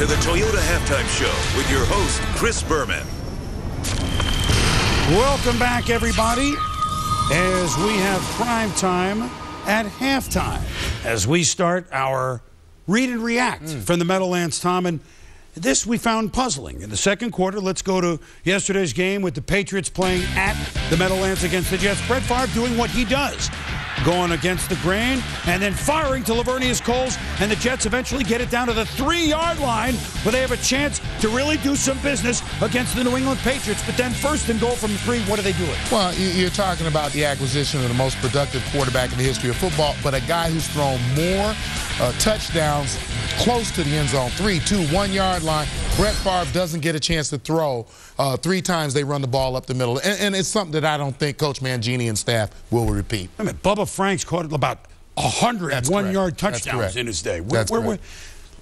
to the Toyota Halftime Show with your host, Chris Berman. Welcome back, everybody, as we have prime time at halftime, as we start our read and react from the Meadowlands, Tom. And this we found puzzling. In the second quarter, let's go to yesterday's game with the Patriots playing at the Meadowlands against the Jets. Brett Favre doing what he does, going against the grain and then firing to Lavernius Coles, and the Jets eventually get it down to the 3-yard line where they have a chance to really do some business against the New England Patriots. But then first and goal from the 3, what do they do it? Well, you're talking about the acquisition of the most productive quarterback in the history of football, but a guy who's thrown more touchdowns close to the end zone, 3, 2, 1-yard line. Brett Favre doesn't get a chance to throw 3 times they run the ball up the middle. And it's something that I don't think Coach Mangini and staff will repeat. I mean, Bubba Franks caught about 100 one-yard touchdowns in his day.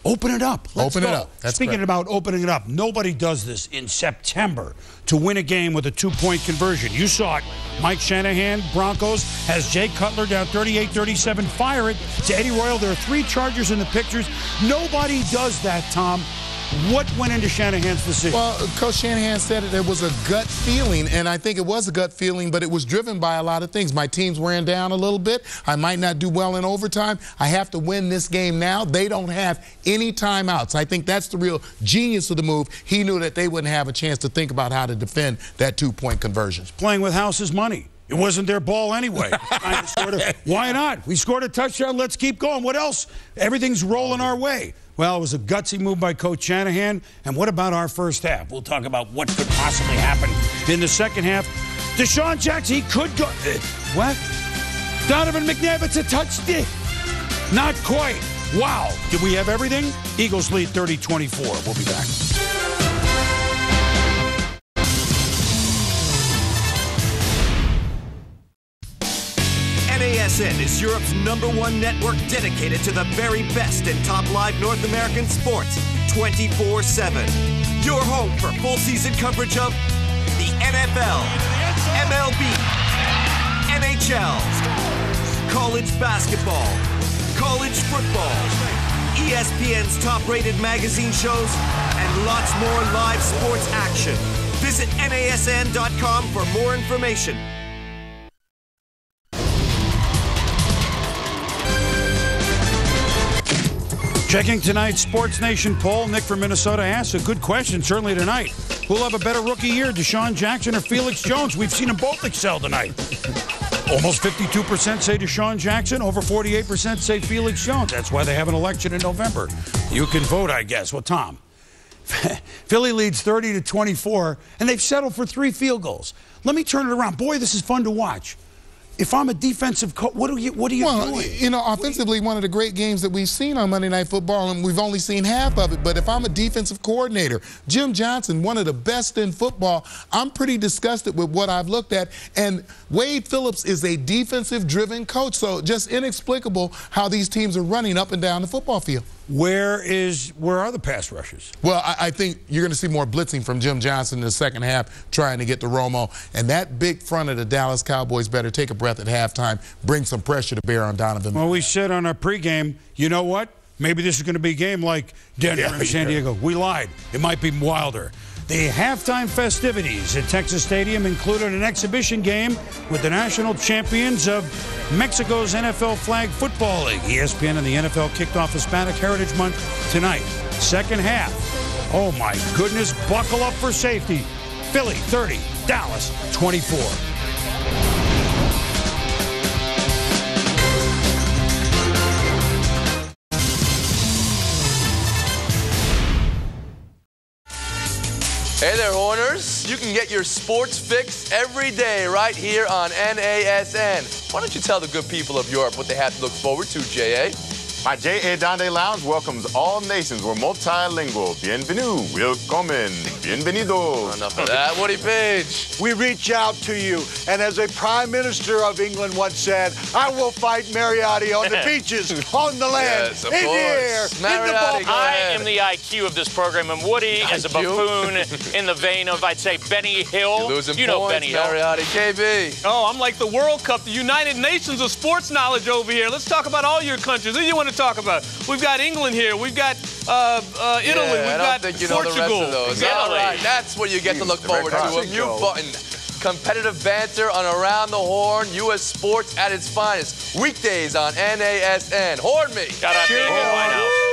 Open it up. Let's open go. it up. Speaking about opening it up, nobody does this in September to win a game with a 2-point conversion. You saw it. Mike Shanahan, Broncos, has Jay Cutler down 38-37. Fire it to Eddie Royal. There are 3 Chargers in the pictures. Nobody does that, Tom. What went into Shanahan's decision? Well, Coach Shanahan said it was a gut feeling, and I think it was a gut feeling, but it was driven by a lot of things. My team's wearing down a little bit. I might not do well in overtime. I have to win this game now. They don't have any timeouts. I think that's the real genius of the move. He knew that they wouldn't have a chance to think about how to defend that 2-point conversion. Playing with house's money. It wasn't their ball anyway. Why not? We scored a touchdown. Let's keep going. What else? Everything's rolling our way. Well, it was a gutsy move by Coach Shanahan. And what about our first half? We'll talk about what could possibly happen in the second half. Deshaun Jackson, he could go. What? Donovan McNabb, it's a touchdown. Not quite. Wow. Did we have everything? Eagles lead 30-24. We'll be back. MASN is Europe's #1 network dedicated to the very best in top live North American sports 24/7. Your home for full season coverage of the NFL, MLB, NHL, college basketball, college football, ESPN's top-rated magazine shows, and lots more live sports action. Visit NASN.com for more information. Checking tonight's Sports Nation poll, Nick from Minnesota asks a good question, certainly tonight. Who'll have a better rookie year, Deshaun Jackson or Felix Jones? We've seen them both excel tonight. Almost 52% say Deshaun Jackson, over 48% say Felix Jones. That's why they have an election in November. You can vote, I guess. Well, Tom, Philly leads 30-24, and they've settled for 3 field goals. Let me turn it around. Boy, this is fun to watch. If I'm a defensive coach, what are you doing? You know, offensively, one of the great games that we've seen on Monday Night Football, and we've only seen half of it, but if I'm a defensive coordinator, Jim Johnson, one of the best in football, I'm pretty disgusted with what I've looked at. And Wade Phillips is a defensive-driven coach, so just inexplicable how these teams are running up and down the football field. Where are the pass rushers? Well, I think you're going to see more blitzing from Jim Johnson in the second half trying to get to Romo. And that big front of the Dallas Cowboys better take a breath at halftime, bring some pressure to bear on Donovan. Well, we said on our pregame, you know what? Maybe this is going to be a game like Denver and San Diego. We lied. It might be wilder. The halftime festivities at Texas Stadium included an exhibition game with the national champions of Mexico's NFL Flag Football League. ESPN and the NFL kicked off Hispanic Heritage Month tonight. Second half. Oh, my goodness. Buckle up for safety. Philly 30, Dallas 24. Hey there, Horners. You can get your sports fix every day right here on NASN. Why don't you tell the good people of Europe what they have to look forward to, J.A.? My J.A. Donde Lounge welcomes all nations. We're multilingual. Bienvenue. Willkommen. Bienvenidos. Enough of that. Woody Page. We reach out to you, and as a Prime Minister of England once said, I will fight Mariotti on the beaches, on the land, yes, of in course. the air, Mariotti, in the I am the IQ of this program, and Woody is a buffoon in the vein of, I'd say, Benny Hill. You're losing you know points, Benny Hill. Mariotti. KB. Oh, I'm like the World Cup, the United Nations of sports knowledge over here. Let's talk about all your countries. Who you want to to talk about. We've got England here. We've got Italy. We've got think you Portugal. know the rest of those. All right, that's what you get to look forward to. A mute button. Competitive banter on Around the Horn. U.S. sports at its finest. Weekdays on NASN. Horn me. Shout out to Amy Winehouse.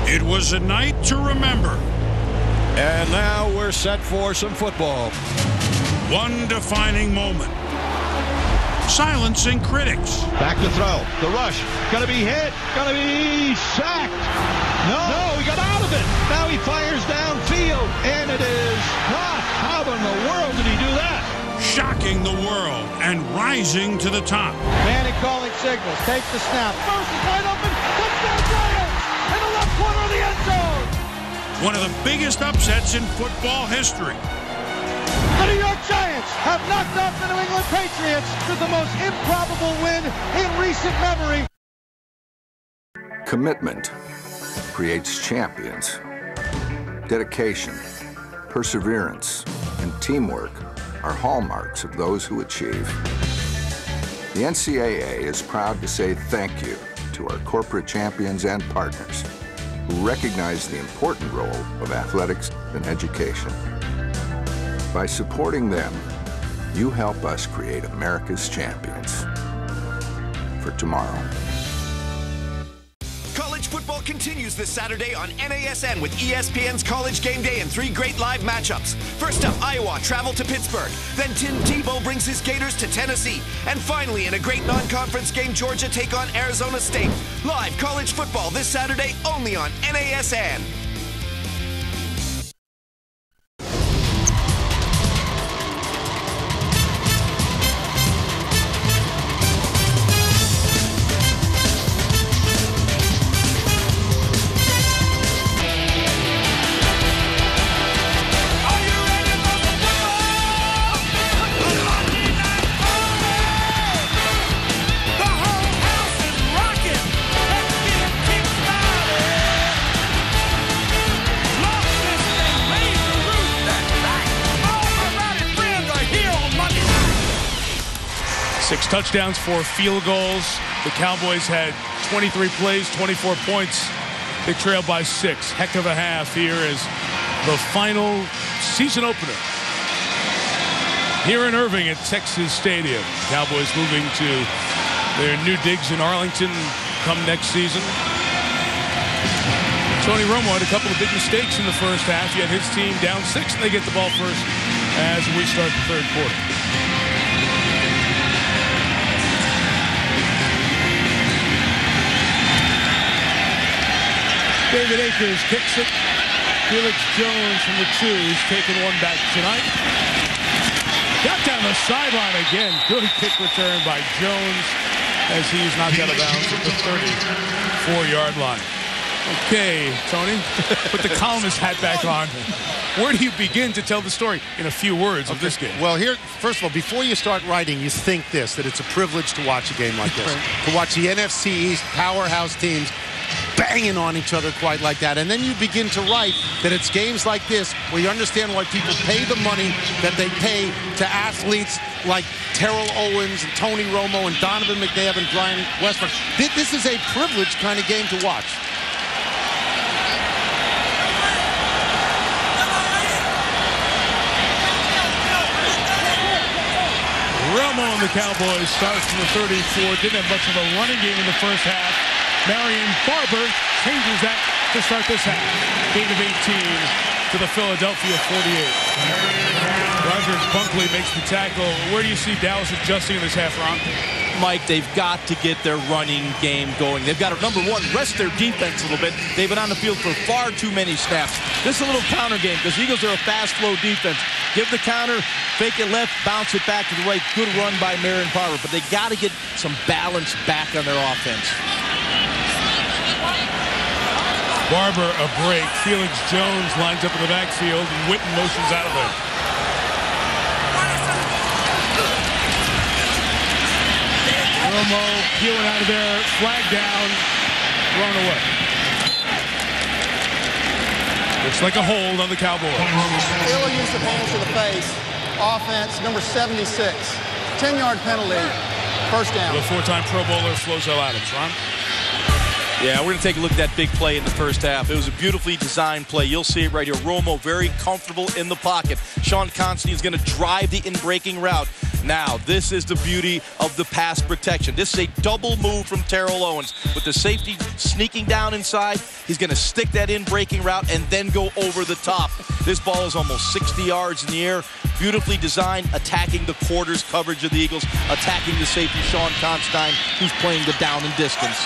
It was a night to remember. And now we're set for some football. One defining moment. Silencing critics. Back to throw. The rush. Gonna be hit. Gonna be sacked. No, he got out of it. Now he fires downfield. And it is caught. How in the world did he do that? Shocking the world and rising to the top. Manning calling signals. Takes the snap. First is wide open. Touchdown Giants! In the left corner of the end zone. One of the biggest upsets in football history. The New York Giants have knocked off the New England Patriots with the most improbable win in recent memory. Commitment creates champions. Dedication, perseverance, and teamwork are hallmarks of those who achieve. The NCAA is proud to say thank you to our corporate champions and partners who recognize the important role of athletics and education. By supporting them, you help us create America's champions for tomorrow. College football continues this Saturday on NASN with ESPN's College Game Day and 3 great live matchups. First up, Iowa travel to Pittsburgh. Then Tim Tebow brings his Gators to Tennessee. And finally, in a great non-conference game, Georgia take on Arizona State. Live college football this Saturday only on NASN. Touchdowns, 4 field goals. The Cowboys had 23 plays, 24 points. They trailed by 6. Heck of a half here as the final season opener here in Irving at Texas Stadium. Cowboys moving to their new digs in Arlington come next season. Tony Romo had a couple of big mistakes in the first half. He had his team down 6, and they get the ball first as we start the third quarter. David Akers kicks it. Felix Jones from the 2. He's taken one back tonight. Got down the sideline again. Good kick return by Jones as he's knocked out of bounds at the 34-yard line. Okay, Tony, put the columnist hat back on. Where do you begin to tell the story in a few words of this game? Well, here, first of all, before you start writing, you think this, that it's a privilege to watch a game like this. To watch the NFC East powerhouse teams banging on each other quite like that. And then you begin to write that it's games like this where you understand why people pay the money that they pay to athletes like Terrell Owens and Tony Romo and Donovan McNabb and Brian Westbrook. This is a privileged kind of game to watch. Romo and the Cowboys start from the 34. Didn't have much of a running game in the first half. Marion Barber changes that to start this half. Gain of 18 to the Philadelphia 48. Rogers Bunkley makes the tackle. Where do you see Dallas adjusting in this half, Ron? Mike, they've got to get their running game going. They've got to, number one, rest their defense a little bit. They've been on the field for far too many snaps. This is a little counter game because Eagles are a fast, flow defense. Give the counter, fake it left, bounce it back to the right. Good run by Marion Barber, but they got to get some balance back on their offense. Barber a break. Felix Jones lines up in the backfield, and Witten motions out of there. Romo peeling out of there, flag down, thrown away. Looks like a hold on the Cowboys. Ill use of hands to the face. Offense, number 76. 10-yard penalty, first down. The four-time Pro Bowler Flozell Adams. Ron? Yeah, we're going to take a look at that big play in the first half. It was a beautifully designed play. You'll see it right here. Romo very comfortable in the pocket. Sean Constantine is going to drive the in-breaking route. Now, this is the beauty of the pass protection. This is a double move from Terrell Owens. With the safety sneaking down inside, he's going to stick that in-breaking route and then go over the top. This ball is almost 60 yards in the air. Beautifully designed, attacking the quarters coverage of the Eagles, attacking the safety, Sean Constantine, who's playing the down and distance.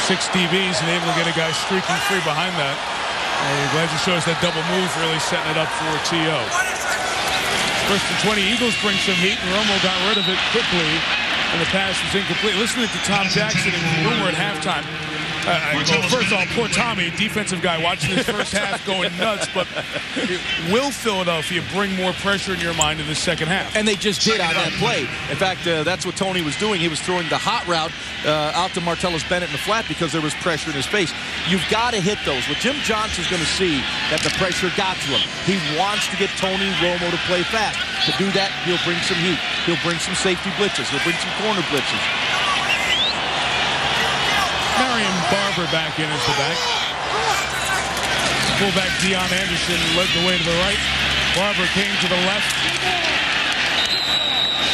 6 DBs and able to get a guy streaking free behind that. And glad you show us that double move, really setting it up for T.O. First and 20, Eagles bring some heat, and Romo got rid of it quickly, and the pass was incomplete. Listening to Tom Jackson and Rumor at halftime. First of all, poor Tommy, defensive guy, watching this first half going nuts, but will Philadelphia bring more pressure in your mind in the second half? And they just did on that play. In fact, that's what Tony was doing. He was throwing the hot route out to Martellus Bennett in the flat because there was pressure in his face. You've got to hit those. What Jim Johnson's going to see that the pressure got to him. He wants to get Tony Romo to play fast. To do that, he'll bring some heat. He'll bring some safety blitzes. He'll bring some corner blitzes. Marion Barber back in as the back. Fullback Dion Anderson led the way to the right. Barber came to the left.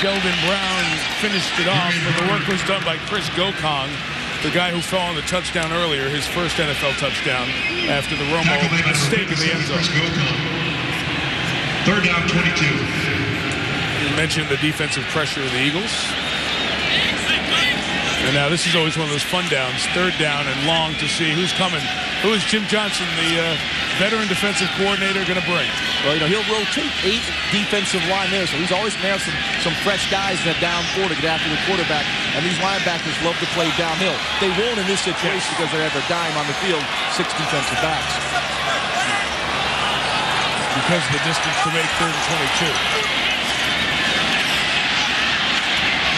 Sheldon Brown finished it off, but the work was done by Chris Gokong, the guy who fell on the touchdown earlier, his first NFL touchdown after the Romo mistake in the end zone. Third down, 22. You mentioned the defensive pressure of the Eagles. And now this is always one of those fun downs, third down and long to see who's coming. Who is Jim Johnson, the veteran defensive coordinator, going to bring? Well, you know, he'll rotate 8 defensive line there, so he's always going to have some fresh guys in that down 4 to get after the quarterback. And these linebackers love to play downhill. They won't in this situation because they have a dime on the field, 6 defensive backs. Because of the distance to make third and 22.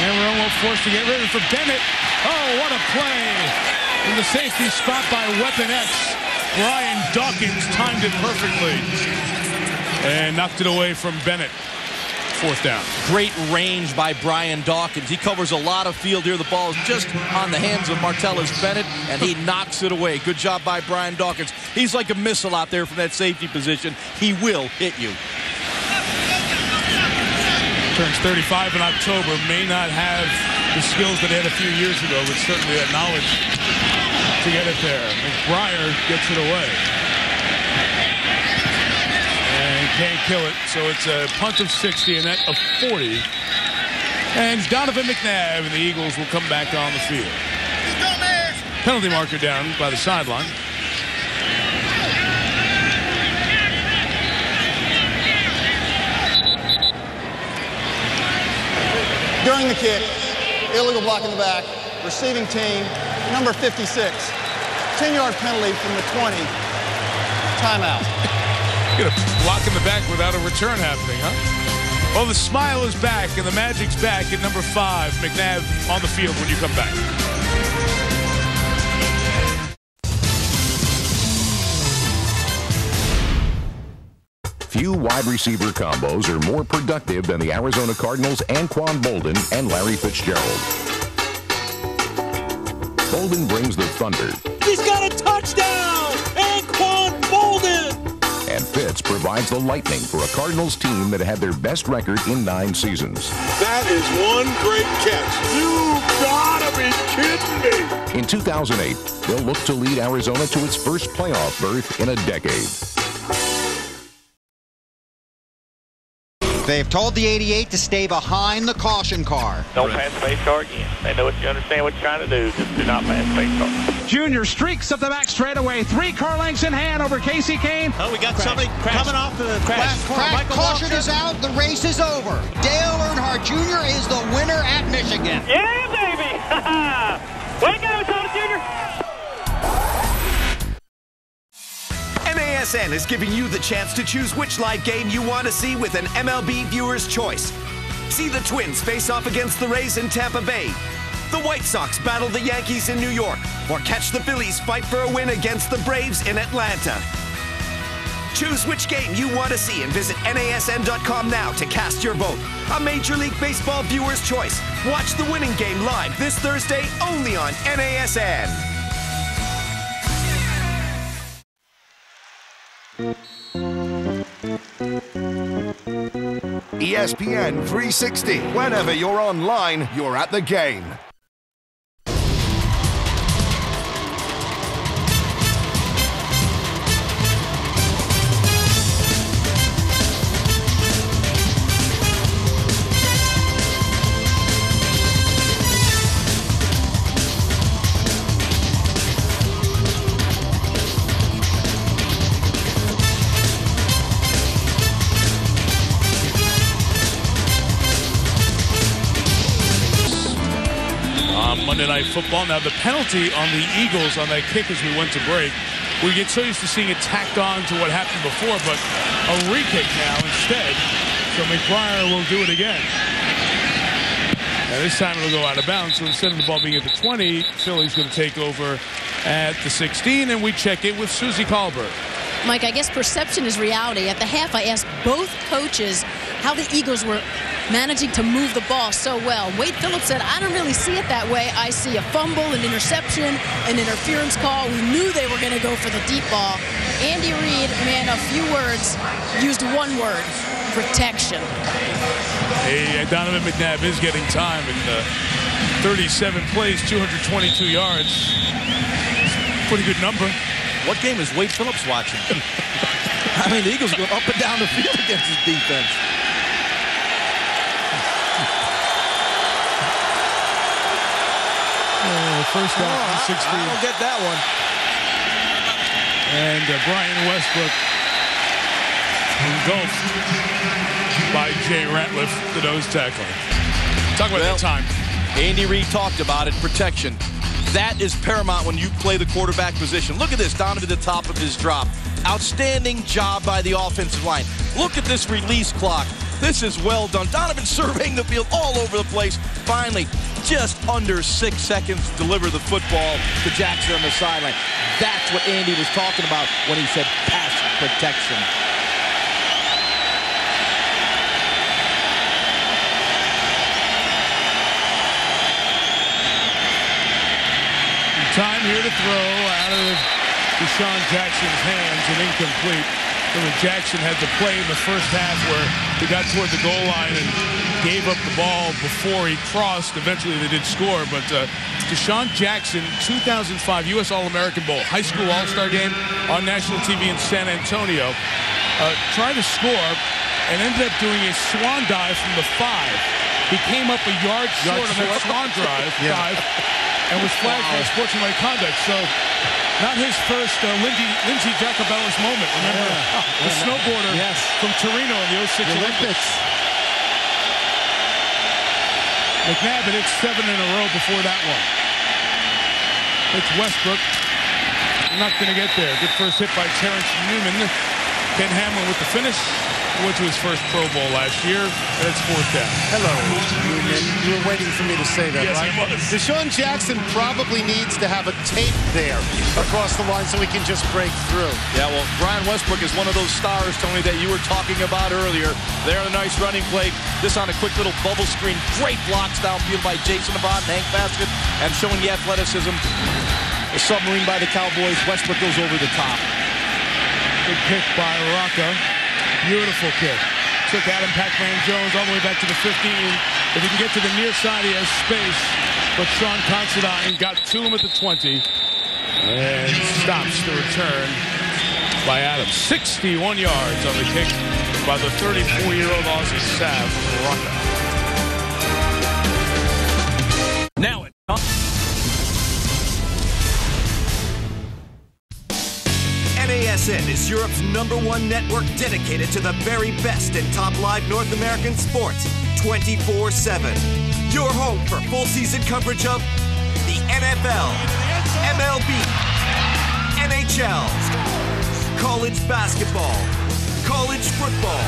And we're almost forced to get rid of it for Bennett. Oh, what a play. In the safety spot by Weapon X. Brian Dawkins timed it perfectly. And knocked it away from Bennett. Fourth down. Great range by Brian Dawkins. He covers a lot of field here. The ball is just on the hands of Martellus Bennett, and he knocks it away. Good job by Brian Dawkins. He's like a missile out there from that safety position. He will hit you. Turns 35 in October, may not have the skills that he had a few years ago, but certainly that knowledge to get it there. McBriar gets it away. And can't kill it, so it's a punt of 60 and that of 40. And Donovan McNabb and the Eagles will come back on the field. Penalty marker down by the sideline. During the kick, illegal block in the back, receiving team, number 56. 10-yard penalty from the 20. Timeout. Get a block in the back without a return happening, huh? Well, the smile is back, and the magic's back at number 5. McNabb on the field when you come back. Few wide receiver combos are more productive than the Arizona Cardinals' Anquan Boldin and Larry Fitzgerald. Boldin brings the thunder. He's got a touchdown! Anquan Boldin! And Fitz provides the lightning for a Cardinals team that had their best record in 9 seasons. That is one great catch. You gotta be kidding me! In 2008, they'll look to lead Arizona to its first playoff berth in a decade. They've told the 88 to stay behind the caution car. Don't pass space car again. They know what you understand what you're trying to do. Just do not pass space car. Junior streaks up the back straightaway. 3 car lengths in hand over Casey Kane. Oh, we got somebody coming off the last corner. Crash. Caution is out. The race is over. Dale Earnhardt Jr. is the winner at Michigan. Yeah, baby! Way to go, Tom Jr. MASN is giving you the chance to choose which live game you want to see with an MLB viewer's choice. See the Twins face off against the Rays in Tampa Bay, the White Sox battle the Yankees in New York, or catch the Phillies fight for a win against the Braves in Atlanta. Choose which game you want to see and visit NASN.com now to cast your vote. A Major League Baseball viewer's choice. Watch the winning game live this Thursday only on NASN. ESPN 360. Whenever you're online, you're at the game. Monday Night Football. Now, the penalty on the Eagles on that kick as we went to break, we get so used to seeing it tacked on to what happened before, but a re-kick now instead. So McBriar will do it again. And this time it'll go out of bounds. So instead of the ball being at the 20, Philly's going to take over at the 16, and we check in with Susie Colbert. Mike, I guess perception is reality. At the half, I asked both coaches how the Eagles were managing to move the ball so well. Wade Phillips said, I don't really see it that way. I see a fumble, an interception, an interference call. We knew they were going to go for the deep ball. Andy Reid, man, a few words, used one word, protection. Hey, Donovan McNabb is getting time in 37 plays, 222 yards. Pretty good number. What game is Wade Phillips watching? I mean, the Eagles go up and down the field against his defense. First off, 16. I don't get that one. And Brian Westbrook engulfed by Jay Ratliff, the nose tackle. Talk about that time. Andy Reid talked about it, protection. That is paramount when you play the quarterback position. Look at this, Donovan at the top of his drop. Outstanding job by the offensive line. Look at this release clock. This is well done. Donovan surveying the field all over the place. Finally, just under 6 seconds to deliver the football to Jackson on the sideline. That's what Andy was talking about when he said pass protection. Time here to throw out of Deshaun Jackson's hands and incomplete. Jackson had the play in the first half where he got toward the goal line and gave up the ball before he crossed. Eventually they did score, but Deshaun Jackson, 2005 U.S. All-American Bowl, high school all-star game on national TV in San Antonio, tried to score and ended up doing a swan dive from the 5. He came up a yard short of that swan dive and was flagged for sportsmanlike conduct. So not his first Lindsey Jacobellis moment. Remember the snowboarder from Torino in the 06 Olympics. McNabb had hit 7 in a row before that one. It's Westbrook. Not going to get there. Good first hit by Terrence Newman. Ken Hamlin with the finish. Went to his first Pro Bowl last year, and it's 4th down. Hello, Newman. You were waiting for me to say that, yes, right? He was. Deshaun Jackson probably needs to have a tape there across the line so he can just break through. Yeah, well, Brian Westbrook is one of those stars, Tony, that you were talking about earlier. There, a nice running play. This on a quick little bubble screen. Great blocks downfield by Jason Avant, Hank Baskett, and showing the athleticism. A submarine by the Cowboys. Westbrook goes over the top. Good pick by Rocca. Beautiful kick. Took Adam Pac-Man Jones all the way back to the 15. If he can get to the near side, he has space. But Sean Considine got to him at the 20. And stops the return by Adams. 61 yards on the kick. by the 34-year-old Aussie Sav Rocca. Now it. NASN is Europe's #1 network dedicated to the very best in top live North American sports 24/7. Your home for full season coverage of the NFL, MLB, NHL, college basketball, college football,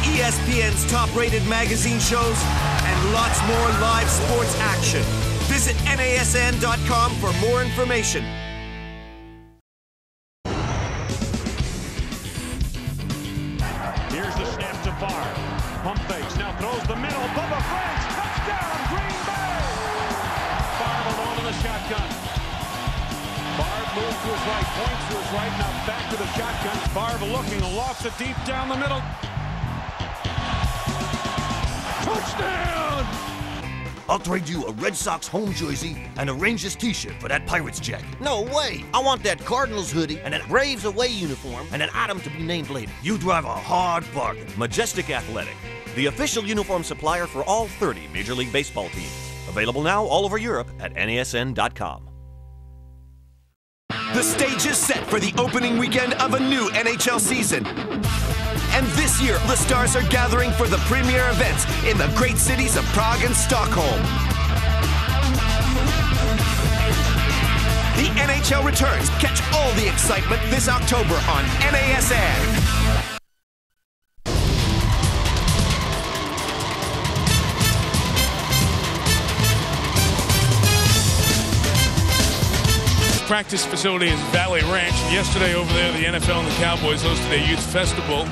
ESPN's top-rated magazine shows, and lots more live sports action. Visit NASN.com for more information. Here's the snap to Barr. Pump fakes, now throws the middle. Bubba Franks, touchdown, Green Bay! Barr alone in the shotgun. Barr moves to his right, points to his right, now back to the shotgun. Barr looking, lofts it deep down the middle. Touchdown! I'll trade you a Red Sox home jersey and a Rangers t-shirt for that Pirates jacket. No way! I want that Cardinals hoodie and that Braves away uniform and an item to be named later. You drive a hard bargain. Majestic Athletic, the official uniform supplier for all 30 Major League Baseball teams. Available now all over Europe at NASN.com. The stage is set for the opening weekend of a new NHL season. And this year, the stars are gathering for the premier events in the great cities of Prague and Stockholm. The NHL returns. Catch all the excitement this October on NASN. Practice facility is Valley Ranch. And yesterday over there, the NFL and the Cowboys hosted a youth football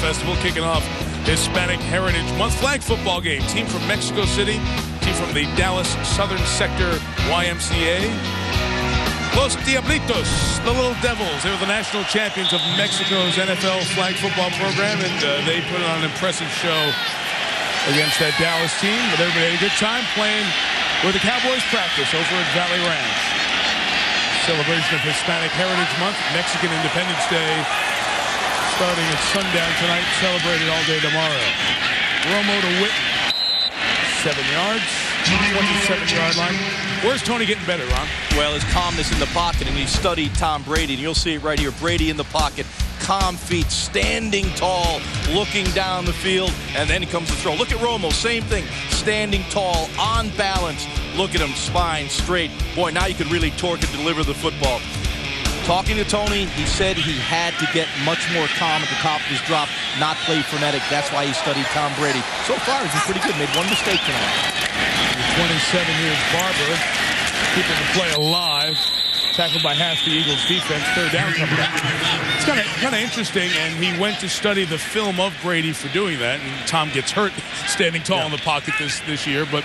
festival, kicking off Hispanic Heritage Month flag football game. Team from Mexico City, team from the Dallas Southern Sector YMCA. Los Diablitos, the Little Devils. They were the national champions of Mexico's NFL flag football program, and they put on an impressive show against that Dallas team. But everybody had a good time playing with the Cowboys practice over at Valley Ranch. Celebration of Hispanic Heritage Month, Mexican Independence Day, starting at sundown tonight, celebrated all day tomorrow. Romo to Witten, 7 yards, 27-yard line. Where's Tony getting better, Ron? Well, his calmness in the pocket, and he studied Tom Brady, and you'll see it right here. Brady in the pocket, calm feet, standing tall, looking down the field, and then he comes to throw. Look at Romo, same thing, standing tall, on balance. Look at him, spine straight. Boy, now you could really torque and deliver the football. Talking to Tony, he said he had to get much more calm at the top of his drop, not play frenetic. That's why he studied Tom Brady. So far, he's been pretty good. Made one mistake tonight. 27 years Barber, keeping the play alive. Tackled by half the Eagles defense. Third down coming up. It's kind of interesting, and he went to study the film of Brady for doing that, and Tom gets hurt standing tall in the pocket this year, but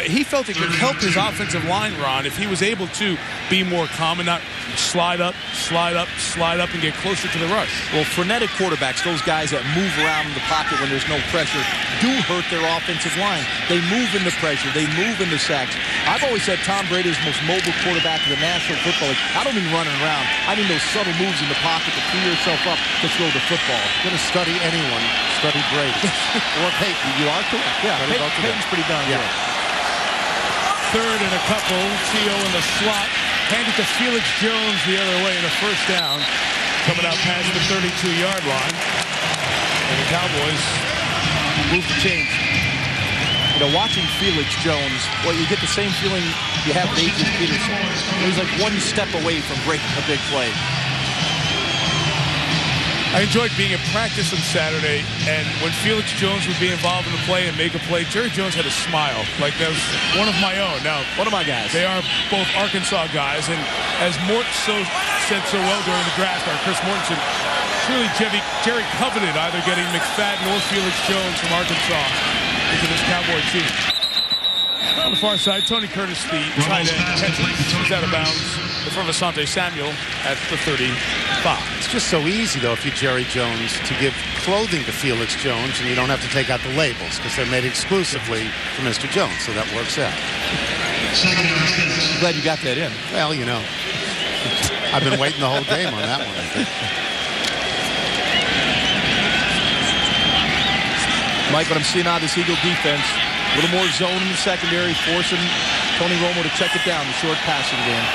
he felt it could help his offensive line, Ron, if he was able to be more calm and not slide up, and get closer to the rush. Well, frenetic quarterbacks, those guys that move around in the pocket when there's no pressure, do hurt their offensive line. They move into pressure. They move into sacks. I've always said Tom Brady is the most mobile quarterback in the National Football League. I don't mean running around. I mean those subtle moves in the pocket to free yourself up to throw the football. Going to study anyone, study Brady. Or Peyton. You are correct. Yeah, Peyton's pretty darn good. Third and a couple. Theo in the slot. Handed to Felix Jones the other way in the first down. Coming out past the 32-yard line. And the Cowboys move the chains. You know, watching Felix Jones, well, you get the same feeling you have with Adrian Peterson. He's like one step away from breaking a big play. I enjoyed being at practice on Saturday, and when Felix Jones would be involved in the play and make a play, Jerry Jones had a smile. Like that was one of my own. Now, one of my guys. They are both Arkansas guys, and as Mort said so well during the draft, our Chris Mortensen, truly Jerry coveted either getting McFadden or Felix Jones from Arkansas into this Cowboy team. On the far side, Tony Curtis, the tight end, catches. He's out of bounds in front of Asante Samuel at the 35. It's just so easy, though, if you're Jerry Jones, to give clothing to Felix Jones, and you don't have to take out the labels, because they're made exclusively for Mr. Jones, so that works out. I'm glad you got that in. Well, you know, I've been waiting the whole game on that one, I think. Mike, what I'm seeing out of this Eagle defense, a little more zone in the secondary, forcing Tony Romo to check it down, the short passing game.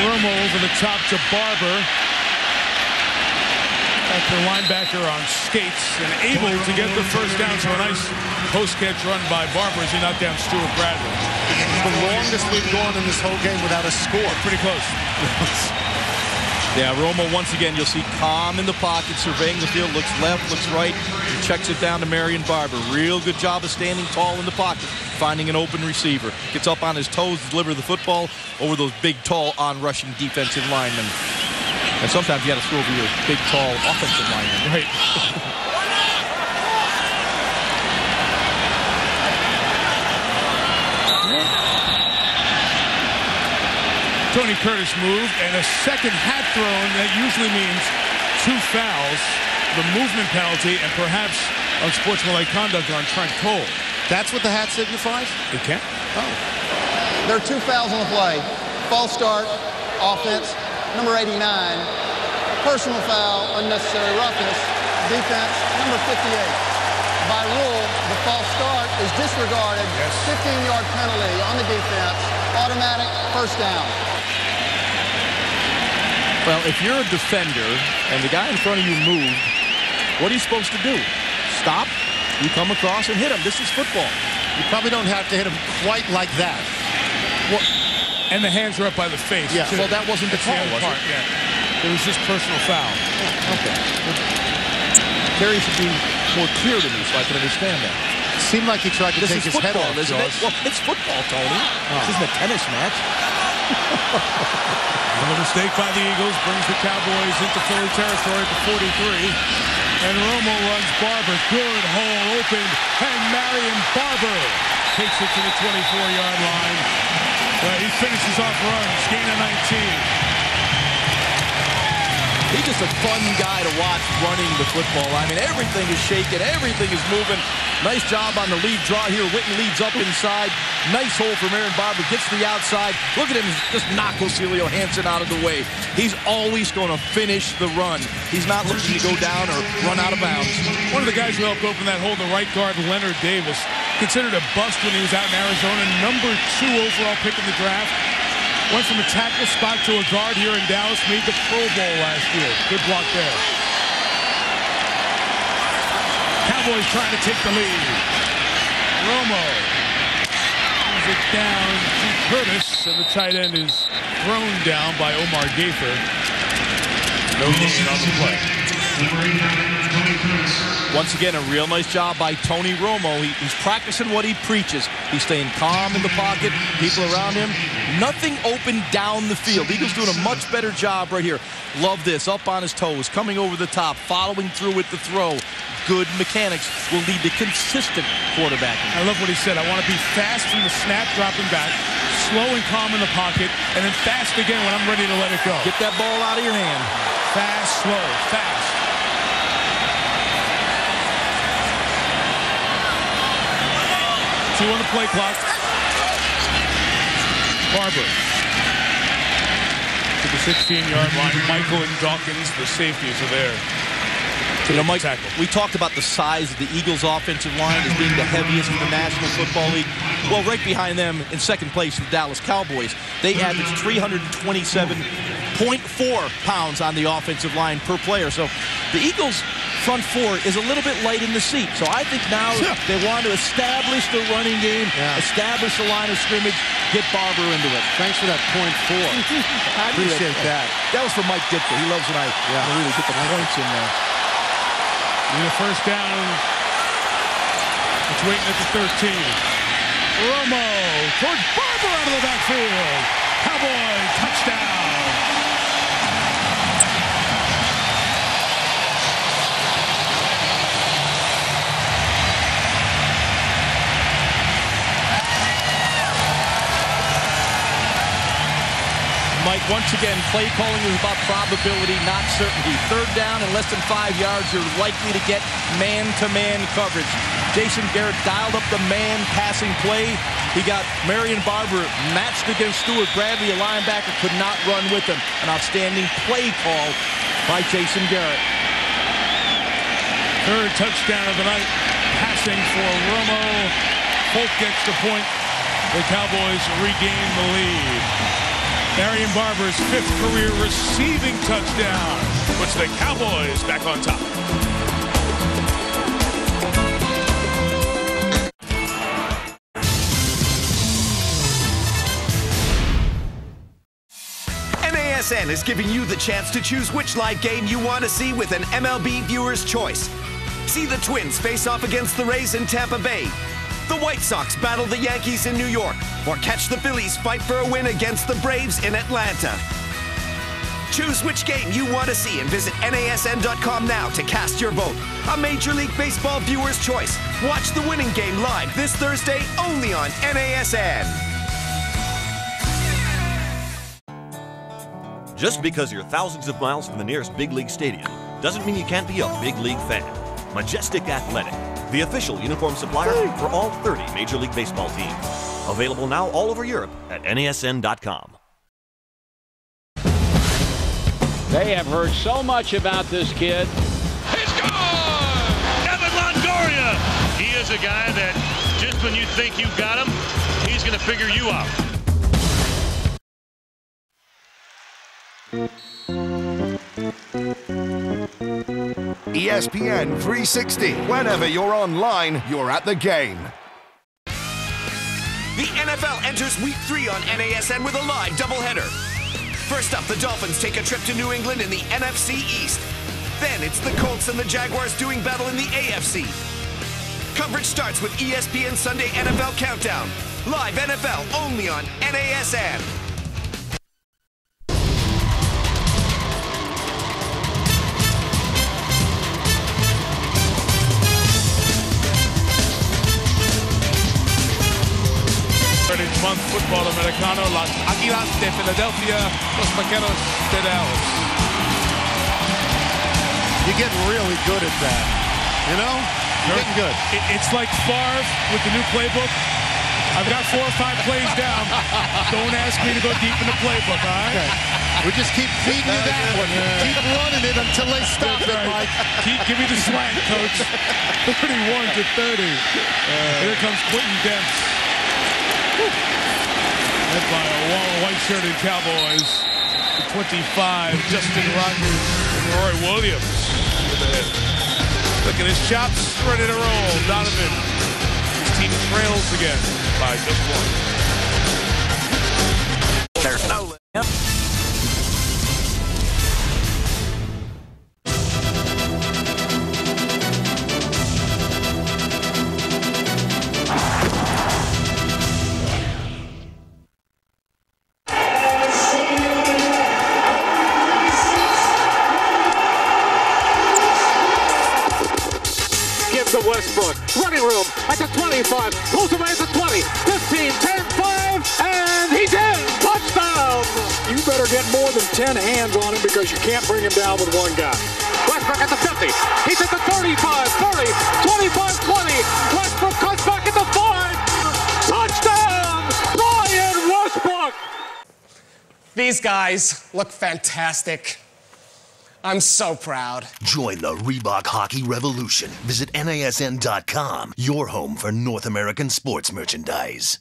Romo over the top to Barber. Got the linebacker on skates and able to get the first down. So a nice post-catch run by Barber as he knocked down Stuart Bradley. The longest we've gone in this whole game without a score. Pretty close. Yeah, Romo, once again, you'll see calm in the pocket, surveying the field, looks left, looks right, and checks it down to Marion Barber. Real good job of standing tall in the pocket, finding an open receiver. Gets up on his toes to deliver the football over those big, tall, on-rushing defensive linemen. And sometimes you got to throw over your big, tall offensive linemen. Right. Tony Curtis moved, and a second hat thrown. That usually means 2 fouls, the movement penalty, and perhaps unsportsmanlike conduct on Trent Cole. That's what the hat signifies? It can. Oh. There are 2 fouls on the play. False start, offense, number 89. Personal foul, unnecessary roughness, defense, number 58. By rule, the false start is disregarded. 15-yard penalty on the defense. Automatic first down. Well, if you're a defender and the guy in front of you moved, what are you supposed to do? Stop? You come across and hit him. This is football. You probably don't have to hit him quite like that. Well, and the hands are up by the face. Yeah, well, that wasn't the call, was it? Yeah. It was just personal foul. Okay. Terry should be more clear to me so I can understand that. It seemed like he tried to take his head off, isn't it? Well, it's football, Tony. This isn't a tennis match. Another mistake by the Eagles brings the Cowboys into Philly territory at the 43. And Romo runs Barber. Good hole open. And Marion Barber takes it to the 24-yard line. He finishes off runs. Gain of 19. He's just a fun guy to watch running the football. I mean, everything is shaking. Everything is moving. Nice job on the lead draw here. Witten leads up inside. Nice hole for Marion Barber. Gets to the outside. Look at him just knock Ocelio Hansen out of the way. He's always going to finish the run. He's not looking to go down or run out of bounds. One of the guys who helped open that hole, the right guard, Leonard Davis, considered a bust when he was out in Arizona. Number 2 overall pick in the draft. Went from a tackle spot to a guard here in Dallas. Made the Pro Bowl last year. Good block there. Cowboys trying to take the lead. Romo brings it down to Curtis, and the tight end is thrown down by Omar Gaither. No gain on the play. Once again, a real nice job by Tony Romo. He's practicing what he preaches. He's staying calm in the pocket, people around him. Nothing open down the field. Eagles doing a much better job right here. Love this, up on his toes, coming over the top, following through with the throw. Good mechanics will lead to consistent quarterbacking. I love what he said. I want to be fast from the snap, dropping back, slow and calm in the pocket, and then fast again when I'm ready to let it go. Get that ball out of your hand. Fast, slow, fast. On the play clock. Barber to the 16-yard line. Michael and Dawkins, the safeties, are there. You know, Mike, we talked about the size of the Eagles' offensive line as being the heaviest in the National Football League. Well, right behind them in second place, the Dallas Cowboys. They averaged 327.4 pounds on the offensive line per player. So the Eagles' front 4 is a little bit light in the seat. So I think now they want to establish the running game, establish the line of scrimmage, get Barber into it. Thanks for that .4. I appreciate that. That was for Mike Ditka. He loves when I really get the points in there. Need a first down. It's waiting at the 13. Romo towards Barber out of the backfield. Cowboy touchdown. Mike, once again, play calling is about probability, not certainty. Third down and less than 5 yards, you're likely to get man-to-man coverage. Jason Garrett dialed up the man passing play. He got Marion Barber matched against Stuart Bradley. A linebacker could not run with him. An outstanding play call by Jason Garrett. Third touchdown of the night, passing for Romo. Folk gets the point. The Cowboys regain the lead. Marion Barber's 5th career receiving touchdown puts the Cowboys back on top. NASN is giving you the chance to choose which live game you want to see with an MLB viewer's choice. See the Twins face off against the Rays in Tampa Bay, the White Sox battle the Yankees in New York, or catch the Phillies fight for a win against the Braves in Atlanta. Choose which game you want to see and visit NASN.com now to cast your vote. A Major League Baseball viewer's choice. Watch the winning game live this Thursday only on NASN. Just because you're thousands of miles from the nearest big league stadium doesn't mean you can't be a big league fan. Majestic Athletic, the official uniform supplier for all 30 Major League Baseball teams. Available now all over Europe at NASN.com. They have heard so much about this kid. He's gone! Evan Longoria! He is a guy that just when you think you've got him, he's going to figure you out. ESPN 360. Whenever you're online, you're at the game. The NFL enters Week 3 on NASN with a live doubleheader. First up, the Dolphins take a trip to New England in the NFC East. Then it's the Colts and the Jaguars doing battle in the AFC. Coverage starts with ESPN Sunday NFL Countdown. Live NFL only on NASN. Month football americano, Las Águilas de Philadelphia, Los Vaqueros de Dallas. You're getting really good at that. You know? You're getting good. It's like Favre with the new playbook. I've got 4 or 5 plays down. Don't ask me to go deep in the playbook, all right? Okay. We just keep feeding you that one. Keep running it until they stop it, Mike. Give me the slang, coach. 31 to 30. Here comes Quentin Dempsey. Led by a wall of white-shirted Cowboys. 25, Justin Rogers and Roy Williams with the hit. Look at his chops, ready to roll. Donovan. His team trails again by just 1. There's no limit. Westbrook, running room at the 25, pulls away at the 20, 15, 10, 5, and he's in! Touchdown! You better get more than 10 hands on him because you can't bring him down with one guy. Westbrook at the 50, he's at the 35, 30, 25, 20, Westbrook cuts back at the 5, touchdown! Brian Westbrook! These guys look fantastic. I'm so proud. Join the Reebok Hockey Revolution. Visit NASN.com, your home for North American sports merchandise.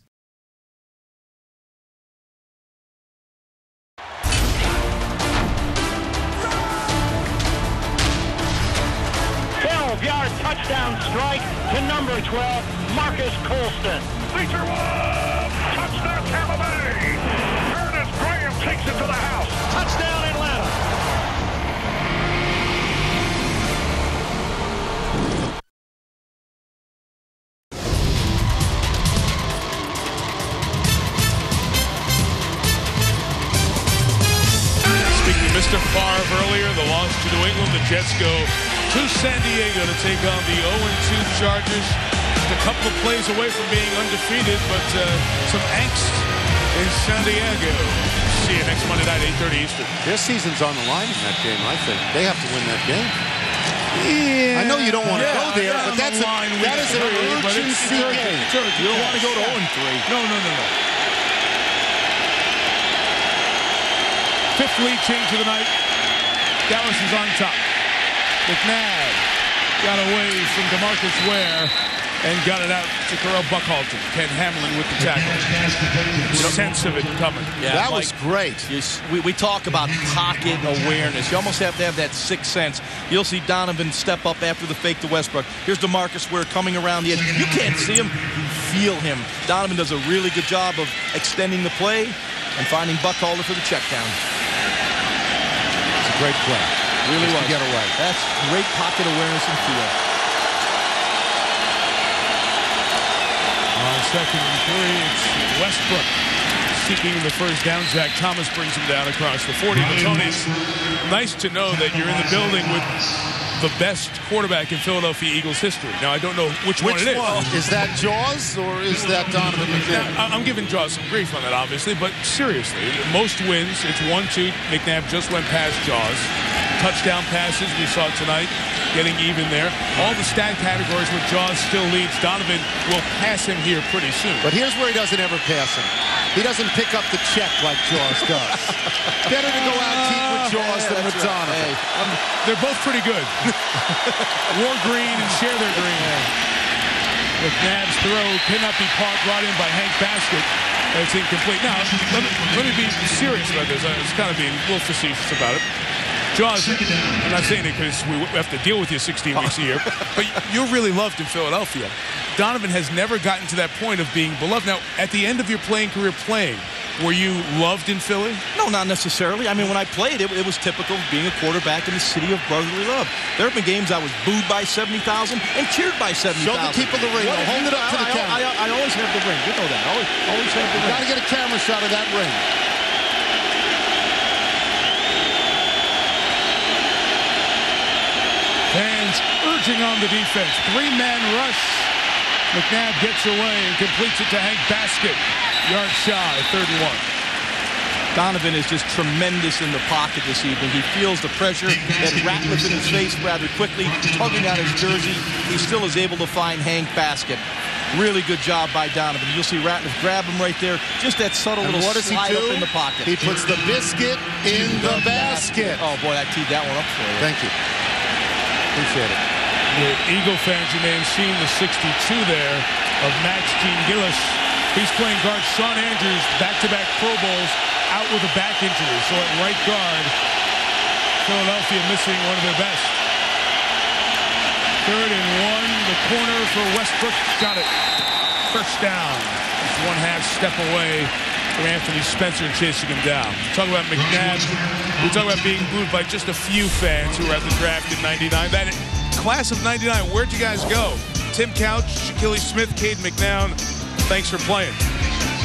Yard touchdown strike to number 12, Marcus Colston. Feature one! Touchdown Tampa Bay! Ernest Graham takes it to the house. Touchdown Atlanta. Speaking of Mr. Favre earlier, the loss to New England, the Jets go to San Diego to take on the 0-2 Chargers. Just a couple of plays away from being undefeated, but some angst in San Diego. See you next Monday night, 8:30 Eastern. Their season's on the line in that game, I think. They have to win that game. Yeah. I know you don't want to go there, but that is an urgency game. You don't want to go to 0-3. No. 5th lead change of the night. Dallas is on top. McNabb got away from DeMarcus Ware and got it out to Terrell Buckhalter. Ken Hamlin with the tackle. Sense of it coming. Yeah, that was great. We talk about pocket awareness. You almost have to have that sixth sense. You'll see Donovan step up after the fake to Westbrook. Here's DeMarcus Ware coming around the edge. You can't see him. You feel him. Donovan does a really good job of extending the play and finding Buckhalter for the check down. It's a great play. Really was. To get away. That's great pocket awareness and feel. On 2nd and 3, it's Westbrook seeking the first down. Zach Thomas brings him down across the 40. But Tony, it's nice to know that you're in the building with the best quarterback in Philadelphia Eagles history. Now, I don't know which one it is. Is that Jaws or is that Donovan McNabb? I'm giving Jaws some grief on that, obviously, but seriously, most wins, it's 1-2. McNabb just went past Jaws. Touchdown passes we saw tonight, getting even there. All the stat categories where Jaws still leads. Donovan will pass him here pretty soon. But here's where he doesn't ever pass him. He doesn't pick up the check like Jaws does. Better to go out deep with Jaws than with Donovan. Hey, they're both pretty good. War green and share their green. McNabb's throw cannot be brought in by Hank Basket. It's incomplete. Now, let me be serious about this. I was kind of being a little facetious about it. Jaws, I'm not saying it because we have to deal with you 16 weeks a year, but you're really loved in Philadelphia. Donovan has never gotten to that point of being beloved. Now, at the end of your playing career were you loved in Philly? No, not necessarily. I mean, when I played, it was typical of being a quarterback in the city of brotherly love. There have been games I was booed by 70,000 and cheered by 70,000. Show the people the ring. Hold it up to the camera. I always have the ring. You know that. Always have the ring. Got to get a camera shot of that ring. Fans urging on the defense. 3-man rush. McNabb gets away and completes it to Hank Basket. Yard shy, 31. Donovan is just tremendous in the pocket this evening. He feels the pressure that Ratliff in his face rather quickly, tugging on his jersey. He still is able to find Hank Basket. Really good job by Donovan. You'll see Ratliff grab him right there. Just that subtle little slide up in the pocket. He puts the biscuit in the basket. Oh, boy, I teed that one up for you. Thank you. Appreciate it. The Eagle fans, you may have seen the 62 there of Max Gene Gillis. He's playing guard Sean Andrews, back-to-back Pro Bowls, out with a back injury. So at right guard, Philadelphia missing one of their best. 3rd and 1, the corner for Westbrook. Got it. First down. Just 1/2 step away from Anthony Spencer chasing him down. Talk about McNabb. We talk about being booed by just a few fans who were at the draft in '99. That class of '99, where'd you guys go? Tim Couch, Shaquille Smith, Cade McNown, thanks for playing.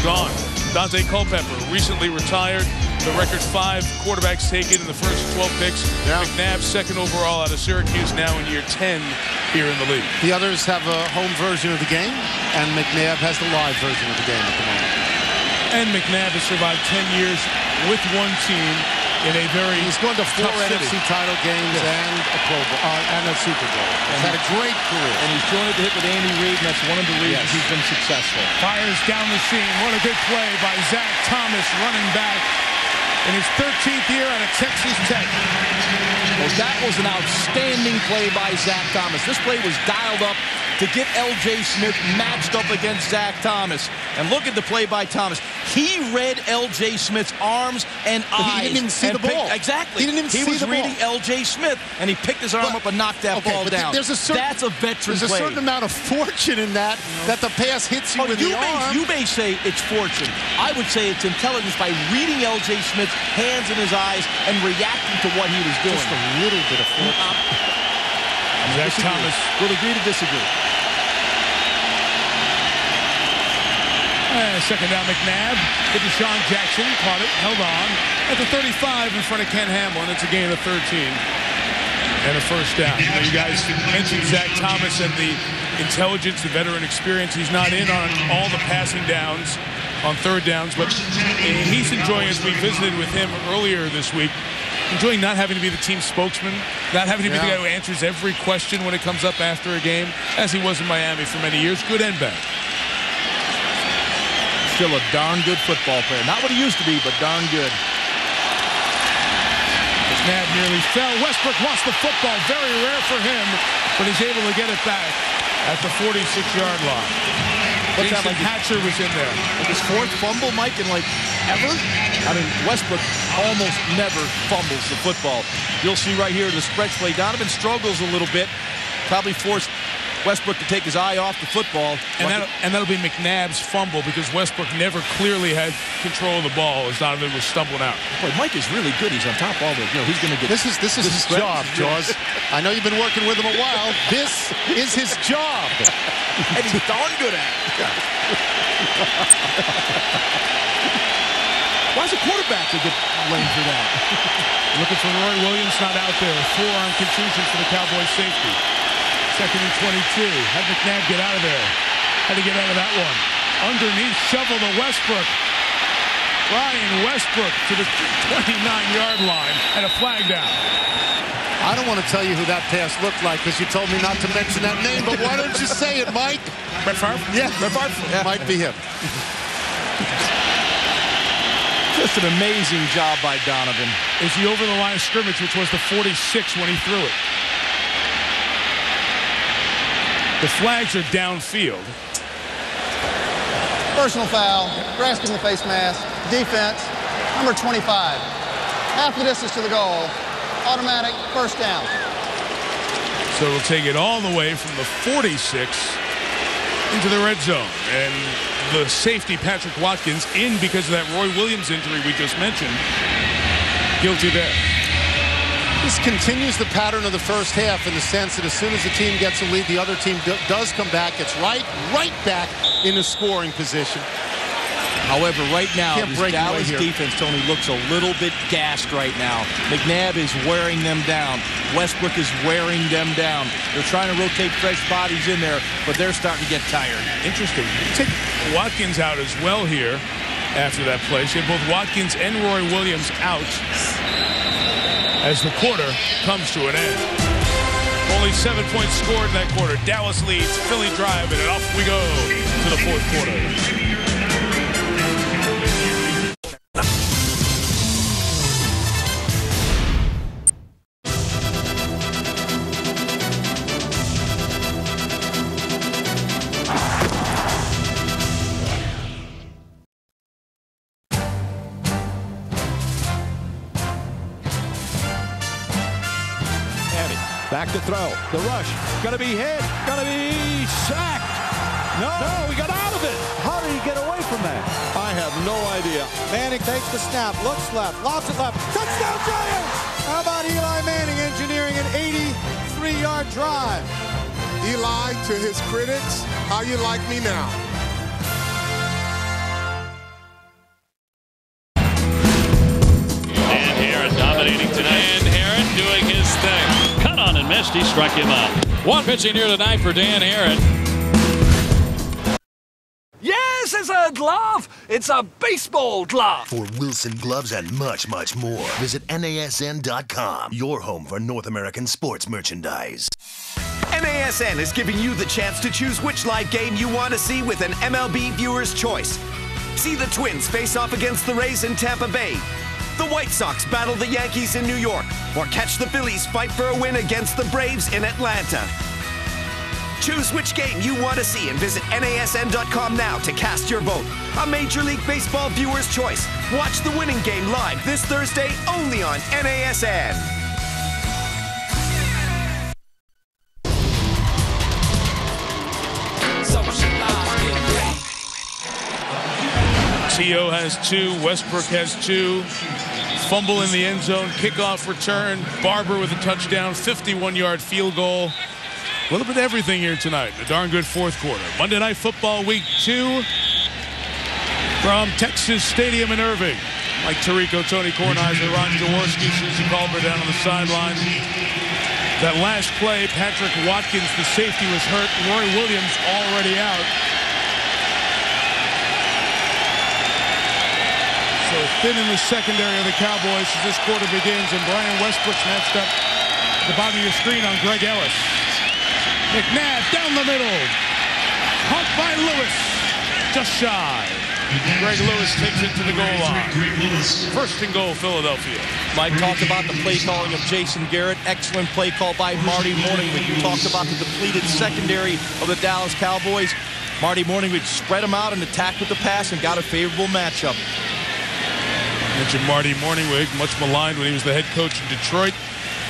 Gone. Dante Culpepper, recently retired. The record 5 quarterbacks taken in the first 12 picks. Yeah. McNabb, 2nd overall out of Syracuse, now in year 10 here in the league. The others have a home version of the game, and McNabb has the live version of the game at the moment. And McNabb has survived 10 years with one team in a very He's gone to 4 NFC city. title games and a Pro Bowl, and a Super Bowl. He's had a great career. And he's joined at the hip with Andy Reid, and that's one of the reasons he's been successful. Fires down the seam. What a good play by Zach Thomas, running back in his 13th year out of Texas Tech. Well, that was an outstanding play by Zach Thomas. This play was dialed up to get L.J. Smith matched up against Zach Thomas. And look at the play by Thomas. He read L.J. Smith's arms and eyes. He didn't even see the ball. Exactly. He didn't even see the ball. He was reading L.J. Smith, and he picked his arm up and knocked that ball down. That's a veteran play. There's a certain amount of fortune in that the pass hits you in the arm. You may say it's fortune. I would say it's intelligence by reading L.J. Smith's hands in his eyes and reacting to what he was doing. Just a little bit of fortune. Zach Thomas will agree to disagree. Second down, McNabb. To Deshaun Jackson. Caught it. Held on. At the 35 in front of Ken Hamlin. It's a gain of 13. And a first down. Now, you guys mentioned Zach Thomas and the intelligence, the veteran experience. He's not in on all the passing downs on 3rd downs, but he's enjoying, as we visited with him earlier this week, enjoying not having to be the team spokesman, not having to be the guy who answers every question when it comes up after a game, as he was in Miami for many years, good and bad. Still a darn good football player. Not what he used to be, but darn good. McNabb nearly fell. Westbrook lost the football. Very rare for him. but he's able to get it back at the 46-yard line. What's that Jason like? Hatcher was in there. Like his fourth fumble, Mike, in like ever? I mean, Westbrook almost never fumbles the football. You'll see right here the stretch play. Donovan struggles a little bit. Probably forced Westbrook to take his eye off the football. And that'll be McNabb's fumble because Westbrook never clearly had control of the ball as Donovan was stumbling out. Boy, Mike is really good. He's on top all the, he's going to get... This is his job, Jaws. I know you've been working with him a while. This is his job. And he's darn good at it. Why is the quarterback to get blamed for that? Looking for Roy Williams, not out there. Forearm contusion for the Cowboys safety. 2nd and 22. Had McNabb get out of there. Had to get out of that one. Underneath, shovel to Westbrook. Ryan Westbrook to the 29-yard line and a flag down. I don't want to tell you who that pass looked like because you told me not to mention that name, but why don't you say it, Mike? Brett Favre? Yeah, Brett Favre. Yeah. Might be him. Just an amazing job by Donovan. Is he over the line of scrimmage, which was the 46 when he threw it? The flags are downfield. Personal foul, grasping the face mask, defense, number 25. Half the distance to the goal, automatic first down. So we'll take it all the way from the 46 into the red zone. And the safety, Patrick Watkins, in because of that Roy Williams injury we just mentioned. Guilty there. This continues the pattern of the first half in the sense that as soon as the team gets a lead, the other team does come back. It's right back in a scoring position. However, right now, this Dallas defense, Tony, looks a little bit gassed right now. McNabb is wearing them down. Westbrook is wearing them down. They're trying to rotate fresh bodies in there, but they're starting to get tired. Interesting. Take Watkins out as well here after that play. So you have both Watkins and Roy Williams out as the quarter comes to an end. Only 7 points scored in that quarter. Dallas leads, Philly drive, and off we go to the fourth quarter. Back to throw. The rush. Gonna be hit. Gonna be sacked. No, he got out of it. How did he get away from that? I have no idea. Manning takes the snap, looks left, lobs it left. Touchdown Giants! How about Eli Manning engineering an 83-yard drive? Eli, to his critics, how you like me now? Dan Herron dominating tonight. Dan Herron doing his thing. Cut on and missed. He struck him out. One pitching here tonight for Dan Herron. Yes, it's a glove. It's a baseball glove. For Wilson gloves and much, much more, visit NASN.com, your home for North American sports merchandise. NASN is giving you the chance to choose which live game you want to see with an MLB viewer's choice. See the Twins face off against the Rays in Tampa Bay, the White Sox battle the Yankees in New York, or catch the Phillies fight for a win against the Braves in Atlanta. Choose which game you want to see and visit NASN.com now to cast your vote. A Major League Baseball viewer's choice. Watch the winning game live this Thursday only on NASN. T.O. has 2, Westbrook has 2. Fumble in the end zone, kickoff return. Barber with a touchdown, 51-yard field goal. A little bit of everything here tonight. A darn good fourth quarter. Monday Night Football Week 2 from Texas Stadium in Irving. Mike Tirico, Tony Kornheiser, Ron Jaworski, Susie Culver down on the sideline. That last play, Patrick Watkins, the safety, was hurt. Roy Williams already out. So thin in the secondary of the Cowboys as this quarter begins, and Brian Westbrook's matched up at the bottom of your screen on Greg Ellis. McNabb down the middle. Caught by Lewis. Just shy. Greg Lewis takes it to the goal line. First and goal, Philadelphia. Mike talked about the play calling of Jason Garrett. Excellent play call by Marty Morningwood. You talked about the depleted secondary of the Dallas Cowboys. Marty Morningwood spread them out and attacked with the pass and got a favorable matchup. Mentioned Marty Morningwood, much maligned when he was the head coach in Detroit.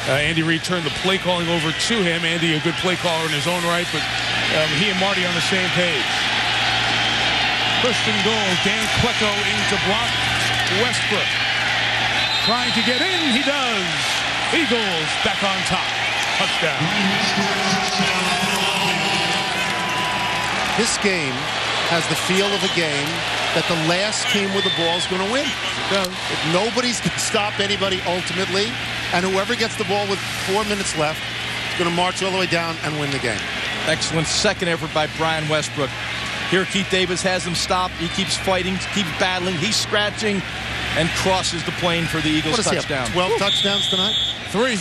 Andy Reid turned the play calling over to him. Andy, a good play caller in his own right, but he and Marty on the same page. First and goal, Dan Quecco into block. Westbrook trying to get in. He does. Eagles back on top. Touchdown. This game has the feel of a game that the last team with the ball is going to win. If nobody's going to stop anybody ultimately, and whoever gets the ball with 4 minutes left is going to march all the way down and win the game. Excellent second effort by Brian Westbrook. Here Keith Davis has him stopped. He keeps fighting, keeps battling. He's scratching and crosses the plane for the Eagles touchdown. 12 touchdowns tonight? 3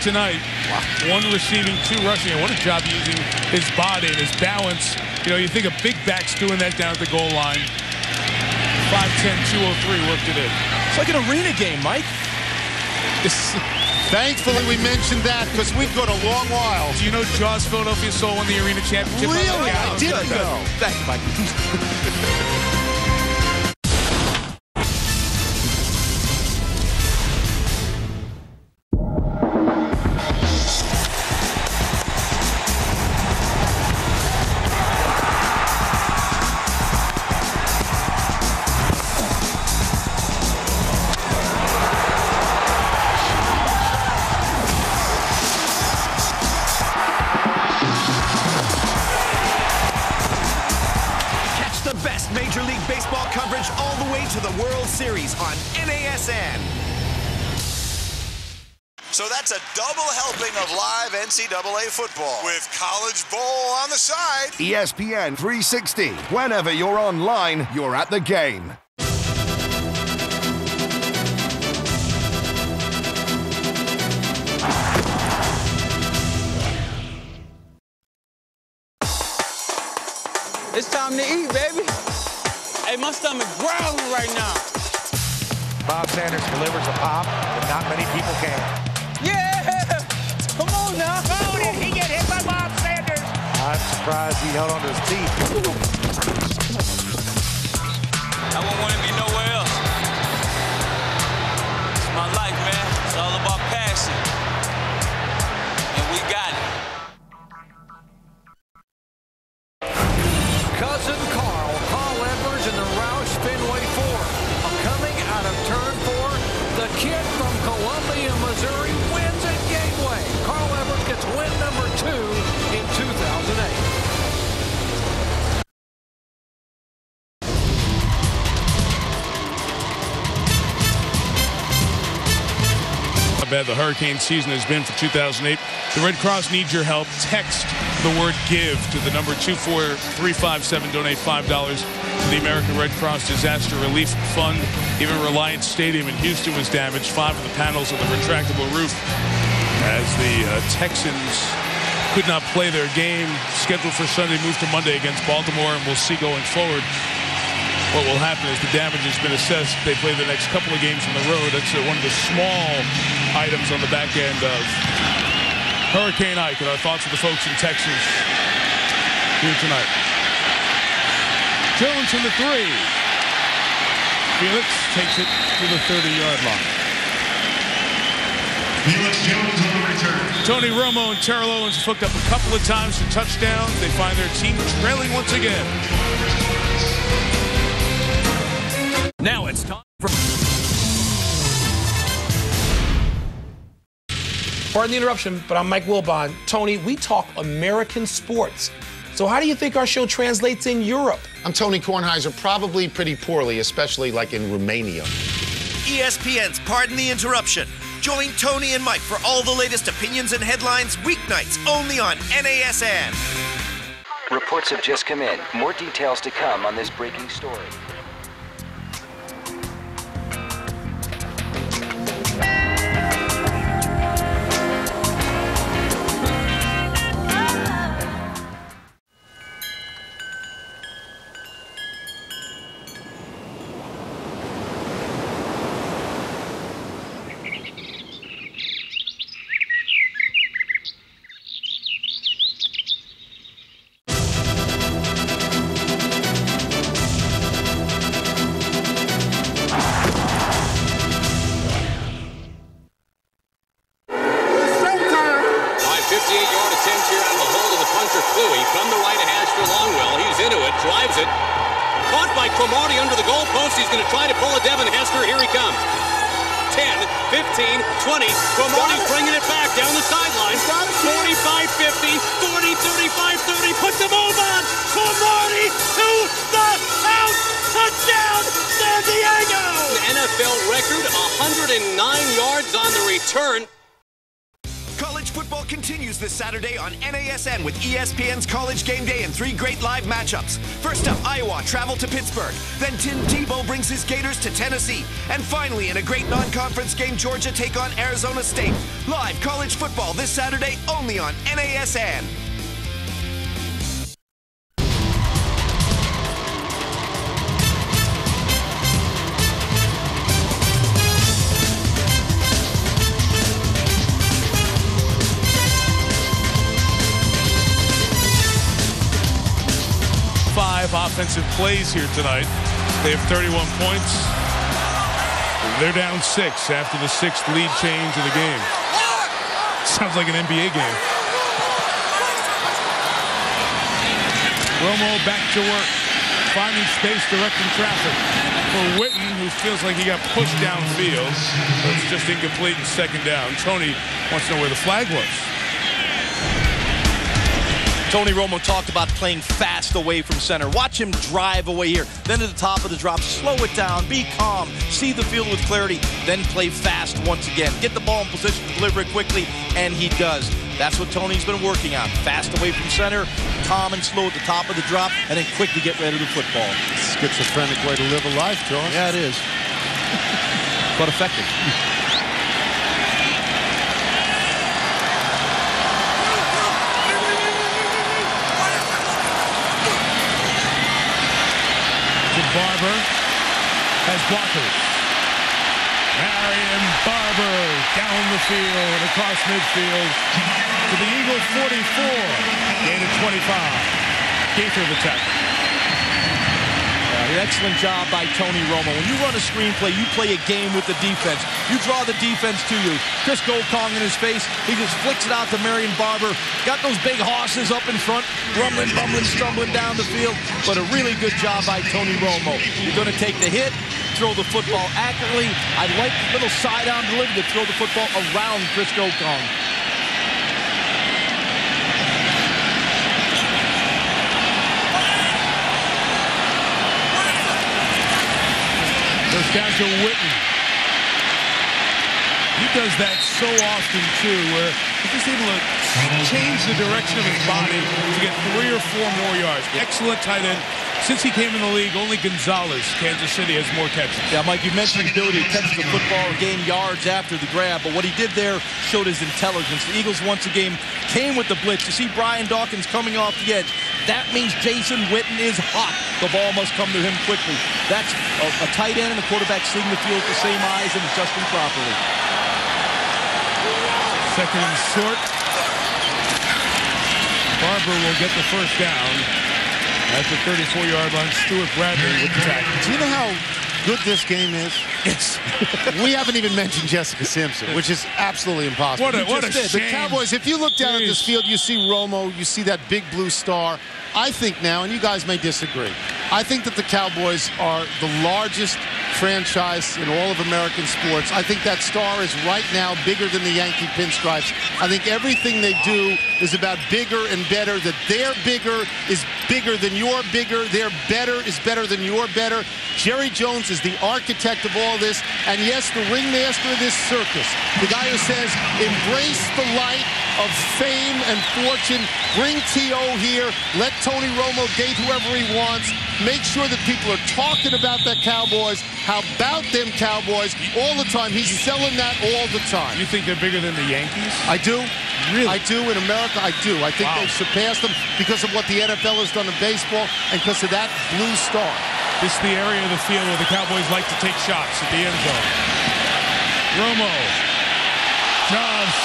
tonight. Wow. 1 receiving, 2 rushing. And what a job using his body and his balance. You know, you think a big back's doing that down at the goal line. 5'10", 203 worked it in. It's like an arena game, Mike. Thankfully, we mentioned that because we've got a long while. Do you know Jaws Philadelphia Soul won the arena championship? Really? Yeah, I didn't know. Thanks, Mike. Major League Baseball coverage all the way to the World Series on NASN. So that's a double helping of live NCAA football with College Bowl on the side. ESPN 360. Whenever you're online, you're at the game. It's time to eat, baby. Hey, my stomach growling right now. Bob Sanders delivers a pop that not many people can. Yeah! Come on now. Oh, did he get hit by Bob Sanders? I'm surprised he held on to his feet. I won't want to be nowhere else. It's my life, man. It's all about passion. And we got it. Cousin Carl Edwards in the Roush Fenway 4. Coming out of turn 4, the kid from Columbia, Missouri wins at Gateway. Carl Edwards gets win number 2 in 2008. How bad the hurricane season has been for 2008. The Red Cross needs your help. Text the word GIVE to the number 24357. Donate $5 to the American Red Cross Disaster Relief Fund. Even Reliance Stadium in Houston was damaged. 5 of the panels of the retractable roof as the Texans could not play their game scheduled for Sunday, moved to Monday against Baltimore, and we'll see going forward what will happen as the damage has been assessed. They play the next couple of games on the road. That's one of the small items on the back end of Hurricane Ike, and our thoughts with the folks in Texas here tonight. Jones in the 3. Felix takes it to the 30-yard line. Felix Jones on the return. Tony Romo and Terrell Owens hooked up a couple of times for touchdowns. They find their team trailing once again. Now it's time for... Pardon the interruption, but I'm Mike Wilbon. Tony, we talk American sports. So how do you think our show translates in Europe? I'm Tony Kornheiser, probably pretty poorly, especially like in Romania. ESPN's Pardon the Interruption. Join Tony and Mike for all the latest opinions and headlines weeknights only on NASN. Reports have just come in. More details to come on this breaking story. down for Cluey. From the right hash for Longwell. He's into it, drives it. Caught by Cromartie under the goalpost. He's going to try to pull a Devin Hester. Here he comes. 10, 15, 20. Cromartie's bringing it back down the sideline. 45, 50, 40, 35, 30. Puts the move on. Cromartie to the house. Touchdown, San Diego! An NFL record, 109 yards on the return. College football continues this Saturday on NASN with ESPN's College Game Day and 3 great live matchups. First up, Iowa travel to Pittsburgh. Then Tim Tebow brings his Gators to Tennessee. And finally, in a great non-conference game, Georgia take on Arizona State. Live college football this Saturday only on NASN. Offensive plays here tonight. They have 31 points. They're down 6 after the 6th lead change of the game. Sounds like an NBA game. Romo back to work, finding space, directing traffic for Witten, who feels like he got pushed downfield. But it's just incomplete and second down. Tony wants to know where the flag was. Tony Romo talked about playing fast away from center. Watch him drive away here. Then at the top of the drop, slow it down, be calm, see the field with clarity, then play fast once again. Get the ball in position, deliver it quickly, and he does. That's what Tony's been working on. Fast away from center, calm and slow at the top of the drop, and then quickly get rid of the football. Schizophrenic way to live a life, John. Yeah, it is. But effective. Barber has blockers. Marion Barber down the field, across midfield to the Eagle 44. Gain of 25. Gaither the tackle. An excellent job by Tony Romo. When you run a screenplay, you play a game with the defense. You draw the defense to you. Chris Goldkong in his face. He just flicks it out to Marion Barber. Got those big hosses up in front, rumbling, bumbling, stumbling down the field. But a really good job by Tony Romo. You're going to take the hit, throw the football accurately. I like the little side-on delivery to throw the football around Chris Goldkong. Goes down to Witten. He does that so often, too, where he's just able to change the direction of his body to get 3 or 4 more yards. Excellent tight end. Since he came in the league, only Gonzalez, Kansas City, has more catches. Yeah, Mike, you mentioned his ability to catch the football and gain yards after the grab, but what he did there showed his intelligence. The Eagles once again came with the blitz. You see Brian Dawkins coming off the edge. That means Jason Witten is hot. The ball must come to him quickly. That's a tight end and a quarterback seeing the field with the same eyes and adjusting properly. Second and short. Barber will get the first down. At the 34-yard line, Stuart Bradley with the tackle. Do you know how good this game is? It's we haven't even mentioned Jessica Simpson, which is absolutely impossible. What a shame. The Cowboys, if you look down at this field, you see Romo, you see that big blue star. I think now, and you guys may disagree, I think that the Cowboys are the largest franchise in all of American sports. I think that star is right now bigger than the Yankee pinstripes. I think everything they do is about bigger and better, that their bigger is bigger than your bigger, their better is better than your better. Jerry Jones is the architect of all this, and yes, the ringmaster of this circus, the guy who says, embrace the light of fame and fortune, bring T.O. here, let Tony Romo gate whoever he wants, make sure that people are talking about the Cowboys, how about them Cowboys, all the time. He's selling that all the time. You think they're bigger than the Yankees? I do. Really? I do. In America, I do. I think they've surpassed them because of what the NFL has done in baseball and because of that blue star. This is the area of the field where the Cowboys like to take shots at the end zone. Romo. Just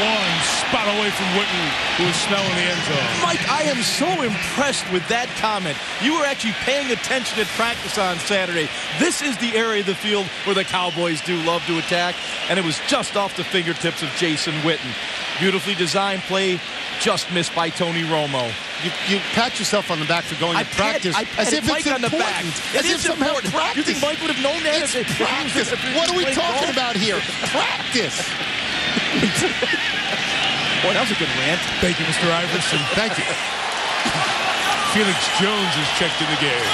one spot away from Witten, who is smelling the end zone. Mike, I am so impressed with that comment. You were actually paying attention at practice on Saturday. This is the area of the field where the Cowboys do love to attack, and it was just off the fingertips of Jason Witten. Beautifully designed play. just missed by Tony Romo. You pat yourself on the back for going to practice as if it's important. It is important. You think Mike would have known that? It's practice. What are we talking about here? Practice. Boy, that was a good rant. Thank you, Mr. Iverson. Thank you. Felix Jones is checked in the game.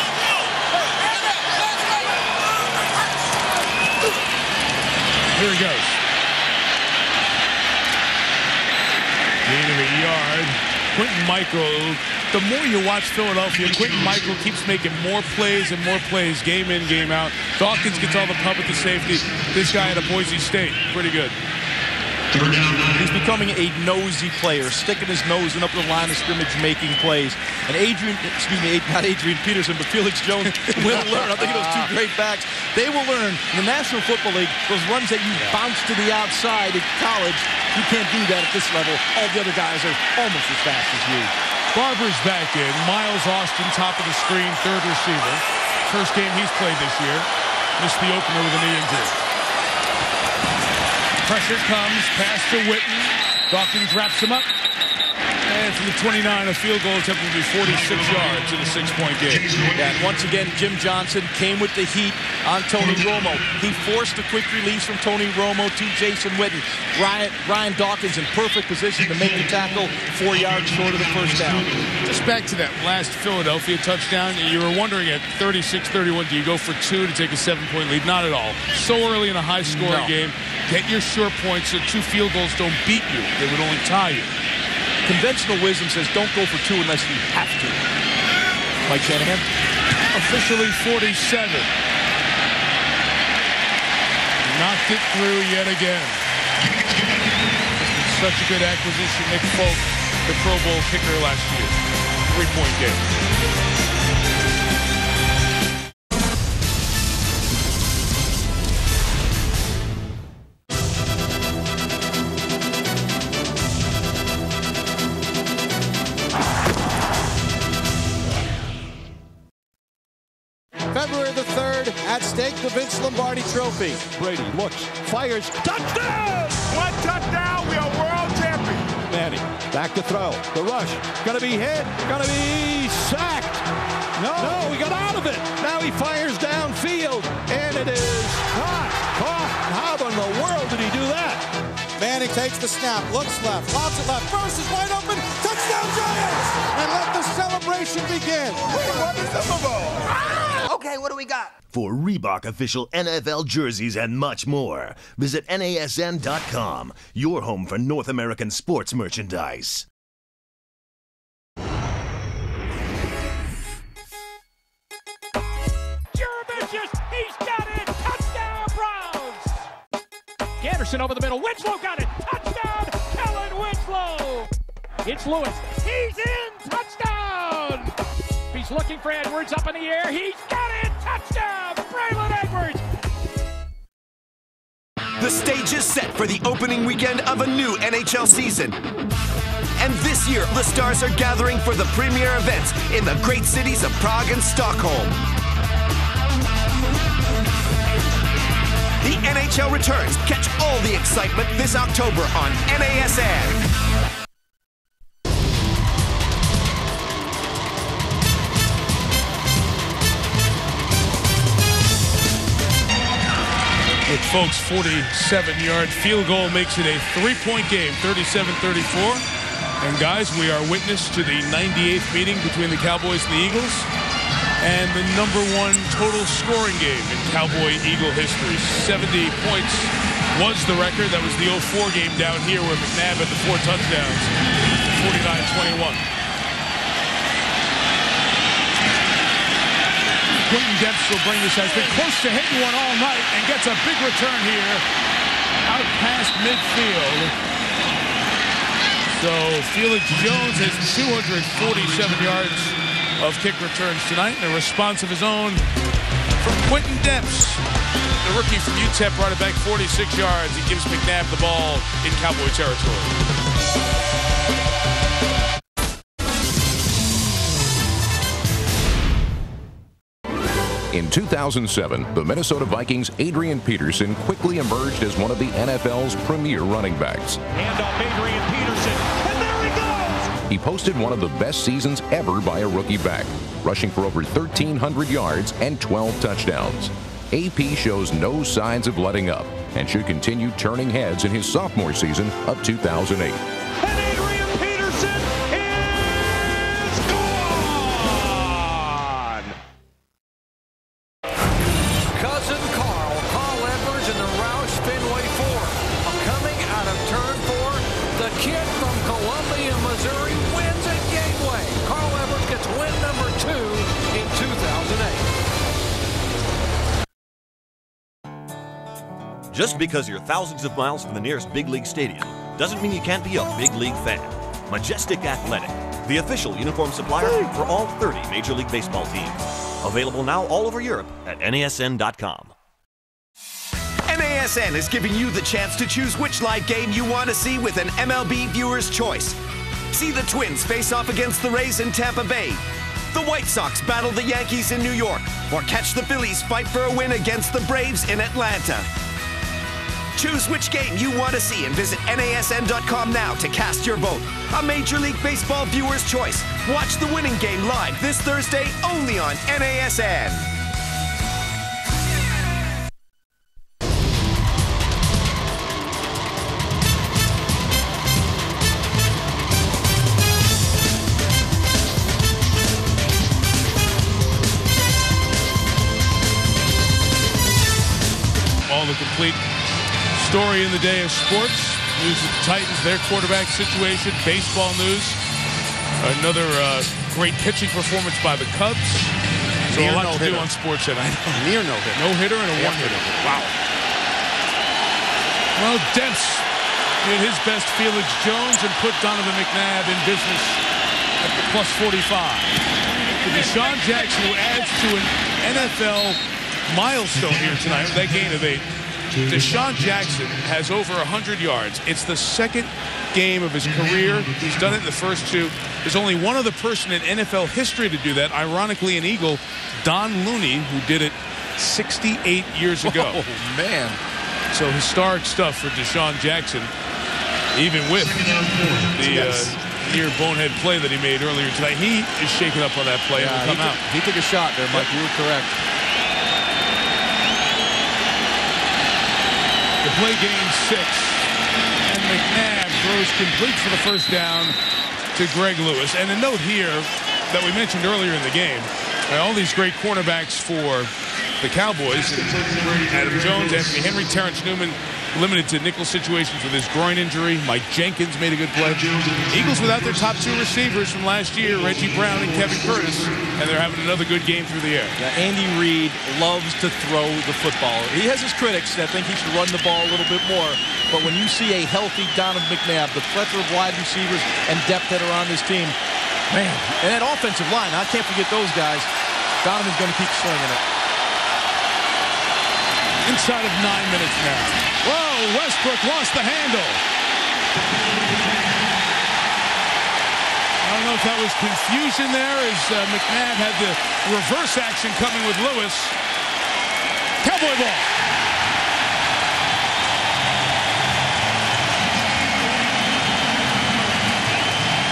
Here he goes. Gain of a yard. Quentin Michael, the more you watch Philadelphia, Quentin Michael keeps making more plays and more plays, game in, game out. Dawkins gets all the pub at the safety. This guy at Boise State, pretty good. He's becoming a nosy player, sticking his nose in up the line of scrimmage, making plays. And not Adrian Peterson, but Felix Jones will learn. I think of those two great backs. They will learn in the National Football League, those runs that you bounce to the outside in college, you can't do that at this level. All the other guys are almost as fast as you. Barber's back in. Miles Austin, top of the screen, third receiver. First game he's played this year. Missed the opener with a knee injury. Pressure comes, pass to Witten. Dawkins wraps him up. And from the 29, a field goal attempt will be 46 yards in a 6-point game. Yeah, and once again, Jim Johnson came with the heat on Tony Romo. He forced a quick release from Tony Romo to Jason Witten. Ryan Dawkins in perfect position to make the tackle 4 yards short of the first down. Just back to that last Philadelphia touchdown. You were wondering at 36-31, do you go for 2 to take a 7-point lead? Not at all. So early in a high-scoring game, get your sure points so 2 field goals don't beat you. They would only tie you. Conventional wisdom says don't go for 2 unless you have to. Mike Shanahan? Officially 47. Knocked it through yet again. Such a good acquisition. Nick Folk, the Pro Bowl kicker last year. 3-point game. February the 3rd, at stake, the Vince Lombardi Trophy. Brady looks, fires, touchdown! One touchdown, we are world champions. Manning, back to throw. The rush, gonna be hit, gonna be sacked. No, he got out of it. Now he fires downfield, and it is caught. How in the world did he do that? Manning takes the snap, looks left, lobs it left. First is wide open, touchdown Giants! And let the celebration begin. We won the Super Bowl. Okay, what do we got? For Reebok official NFL jerseys and much more, visit NASN.com, your home for North American sports merchandise. Jervicius, he's got it! Touchdown, Browns! Anderson over the middle, Winslow got it! Touchdown, Kellen Winslow! It's Lewis, he's in! Touchdown! He's looking for Edwards up in the air. He's got it! Touchdown! Braylon Edwards! The stage is set for the opening weekend of a new NHL season. And this year, the stars are gathering for the premier events in the great cities of Prague and Stockholm. The NHL returns. Catch all the excitement this October on NASN. With folks, 47-yard field goal makes it a 3-point game, 37-34. And guys, we are witness to the 98th meeting between the Cowboys and the Eagles, and the #1 total scoring game in Cowboy-Eagle history. 70 points was the record. That was the 04 game down here where McNabb had the 4 touchdowns, 49-21. Quentin Dempsey will bring this. Has been close to hitting one all night and gets a big return here out past midfield. So Felix Jones has 247 yards of kick returns tonight, and a response of his own from Quentin Dempsey. The rookie from UTEP brought it back 46 yards. He gives McNabb the ball in Cowboy territory. In 2007, the Minnesota Vikings' Adrian Peterson quickly emerged as one of the NFL's premier running backs. Hand off Adrian Peterson, and there he goes! he posted one of the best seasons ever by a rookie back, rushing for over 1,300 yards and 12 touchdowns. AP shows no signs of letting up and should continue turning heads in his sophomore season of 2008. Just because you're thousands of miles from the nearest big league stadium doesn't mean you can't be a big league fan. Majestic Athletic, the official uniform supplier for all 30 Major League Baseball teams. Available now all over Europe at NASN.com. NASN is giving you the chance to choose which live game you want to see with an MLB viewer's choice. See the Twins face off against the Rays in Tampa Bay, the White Sox battle the Yankees in New York, or catch the Phillies fight for a win against the Braves in Atlanta. Choose which game you want to see and visit NASN.com now to cast your vote. A Major League Baseball viewer's choice. Watch the winning game live this Thursday only on NASN. All the complete story in the day of sports. News of the Titans, their quarterback situation, baseball news. Another great pitching performance by the Cubs. So a lot to do on sports tonight. Near no-hitter. No-hitter and a one-hitter. Wow. Well, Dents did his best, Felix Jones, and put Donovan McNabb in business at the plus 45. To Deshaun Jackson, who adds to an NFL milestone here tonight with that gain of 8. Deshaun Jackson has over 100 yards. It's the second game of his career. He's done it in the first 2. There's only one other person in NFL history to do that, ironically an Eagle, Don Looney, who did it 68 years ago. Oh, man. So historic stuff for Deshaun Jackson, even with the near bonehead play that he made earlier tonight. He is shaken up on that play and will come out. He took a shot there, Mike. You were correct. To play game 6, and McNabb throws complete for the first down to Greg Lewis. And a note here that we mentioned earlier in the game, all these great cornerbacks for the Cowboys, Adam Jones, Anthony Henry, Terrence Newman, limited to nickel situations with his groin injury. Mike Jenkins made a good play. Eagles without their top 2 receivers from last year, Reggie Brown and Kevin Curtis, and they're having another good game through the air. Yeah, Andy Reid loves to throw the football. He has his critics that think he should run the ball a little bit more, but when you see a healthy Donovan McNabb, the plethora of wide receivers and depth that are on this team, man, and that offensive line, I can't forget those guys. Donovan's going to keep slinging it. Inside of 9 minutes now. Whoa, Westbrook lost the handle. I don't know if that was confusion there as McNabb had the reverse action coming with Lewis. Cowboy ball.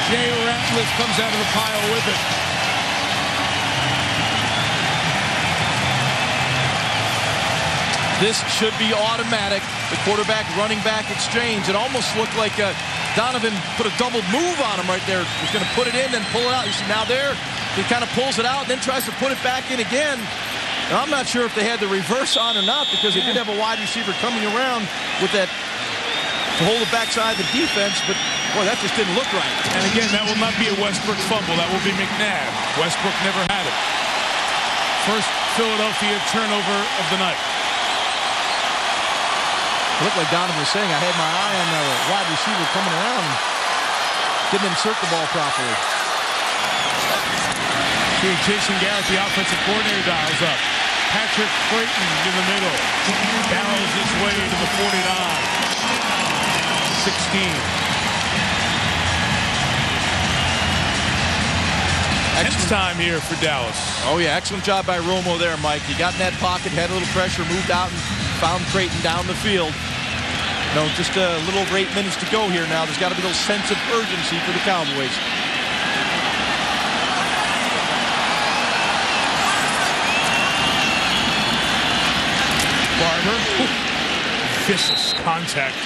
Jay Ratliff comes out of the pile with it. This should be automatic. The quarterback running back exchange. It almost looked like Donovan put a double move on him right there. He's going to put it in and pull it out. You see now there, he kind of pulls it out and then tries to put it back in again. Now, I'm not sure if they had the reverse on or not because they did have a wide receiver coming around with that to hold the backside of the defense, but boy, that just didn't look right. And again, that will not be a Westbrook fumble. That will be McNabb. Westbrook never had it. First Philadelphia turnover of the night. It looked like Donovan was saying, I had my eye on the wide receiver coming around and didn't insert the ball properly. Jason Garrett, the offensive coordinator, dials up. Patrick Creighton in the middle. Barrels his way to the 49. 16. Tense time here for Dallas. Oh, yeah, excellent job by Romo there, Mike. He got in that pocket, had a little pressure, moved out, and found Creighton down the field. No, just a little over 8 minutes to go here now. There's got to be a little sense of urgency for the Cowboys. vicious contact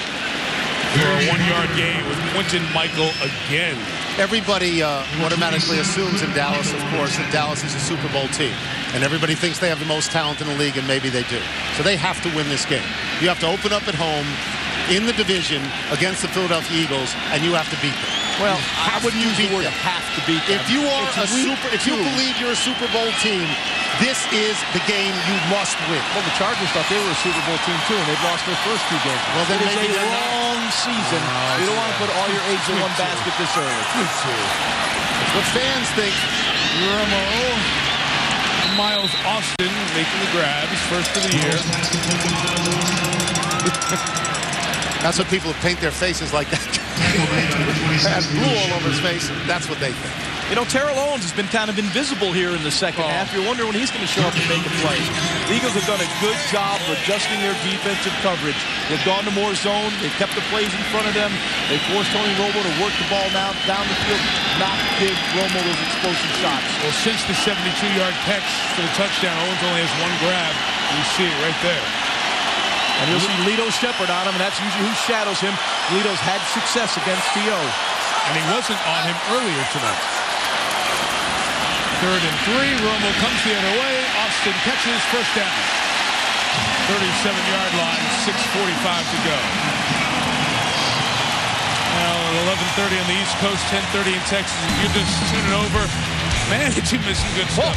for a 1-yard gain with Quentin Michael again. Everybody automatically assumes in Dallas, of course, that Dallas is a Super Bowl team. And everybody thinks they have the most talent in the league, and maybe they do. So they have to win this game. You have to open up at home in the division against the Philadelphia Eagles, and you have to beat them. Well, I wouldn't use the word have to beat them. If you believe you're a Super Bowl team, this is the game you must win. Well, the Chargers thought they were a Super Bowl team too, and they've lost their first 2 games. Well, then it is a long season. You don't want to put all your eggs in one basket this early. That's what fans think. Romo, Miles Austin making the grabs, first of the year. That's what people who paint their faces like that. Has blue all over his face. That's what they think. You know, Terrell Owens has been kind of invisible here in the second half. You're wondering when he's going to show up and make a play. The Eagles have done a good job of adjusting their defensive coverage. They've gone to more zone. They've kept the plays in front of them. They forced Tony Romo to work the ball now down the field, not give Romo those explosive shots. Well, since the 72-yard catch for the touchdown, Owens only has 1 grab. You see it right there. And you'll see Lito Shepherd on him, and that's usually who shadows him. Lito's had success against T.O. And he wasn't on him earlier tonight. 3rd and 3. Romo comes the other way. Austin catches, first down. 37-yard line, 6:45 to go. Now, 11:30 on the East Coast, 10:30 in Texas. If you're just tuning over, man, it's missing good stuff.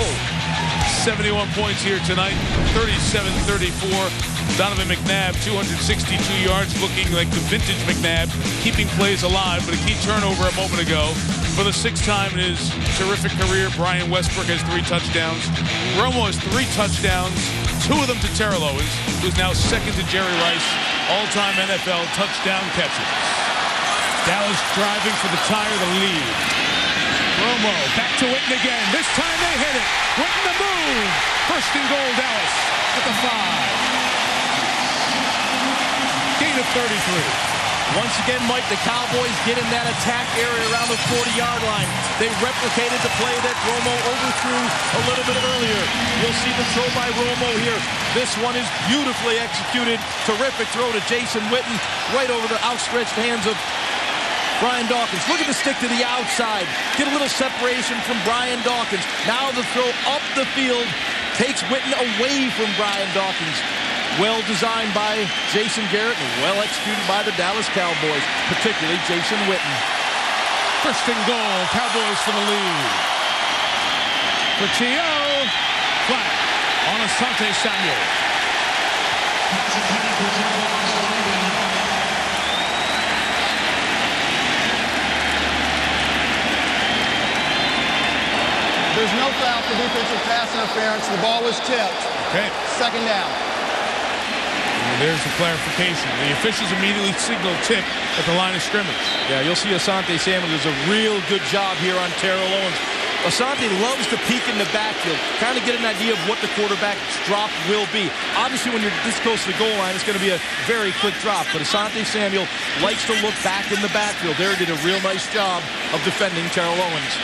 71 points here tonight, 37-34. Donovan McNabb, 262 yards, looking like the vintage McNabb, keeping plays alive, but a key turnover a moment ago. For the 6th time in his terrific career, Brian Westbrook has 3 touchdowns. Romo has 3 touchdowns, 2 of them to Terrell Owens, who's now second to Jerry Rice, all-time NFL touchdown catches. Dallas driving for the tie of the lead. Romo back to Witten again. This time they hit it. Witten the move. First and goal, Dallas at the 5. Gain of 33. Once again, Mike, the Cowboys get in that attack area around the 40-yard line. They replicated the play that Romo overthrew a little bit earlier. You'll see the throw by Romo here. This one is beautifully executed. Terrific throw to Jason Witten right over the outstretched hands of Brian Dawkins. Look at the stick to the outside. Get a little separation from Brian Dawkins. Now the throw up the field takes Witten away from Brian Dawkins. Well designed by Jason Garrett and well executed by the Dallas Cowboys, particularly Jason Witten. First and goal, Cowboys for the lead. For T.O. Flat on Asante Samuel. There's no foul for defensive pass interference. The ball was tipped. Okay. 2nd down. And there's the clarification. The officials immediately signal tip at the line of scrimmage. Yeah, you'll see Asante Samuel does a real good job here on Terrell Owens. Asante loves to peek in the backfield, kind of get an idea of what the quarterback's drop will be. Obviously, when you're this close to the goal line, it's going to be a very quick drop. But Asante Samuel likes to look back in the backfield. There did a real nice job of defending Terrell Owens.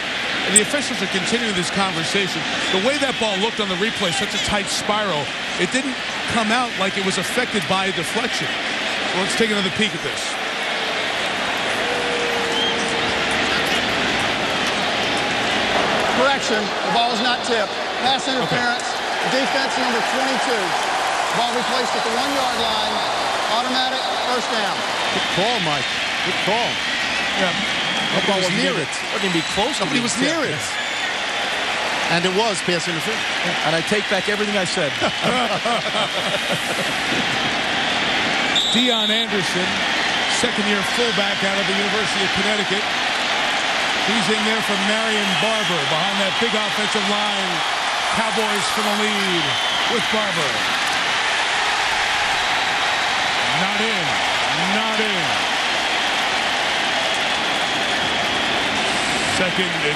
And the officials are continuing this conversation. The way that ball looked on the replay, such a tight spiral, it didn't come out like it was affected by a deflection. Well, let's take another peek at this. Correction, the ball is not tipped. Pass interference, defense number 22. Ball replaced at the 1-yard line. Automatic, first down. Good call, Mike. Good call. Yeah. Nobody was near it. Wouldn't even be close. Nobody was near it. And it was pass interference. And I take back everything I said. Deion Anderson, second-year fullback out of the University of Connecticut. He's in there for Marion Barber behind that big offensive line. Cowboys for the lead with Barber. Not in. Not in. Second and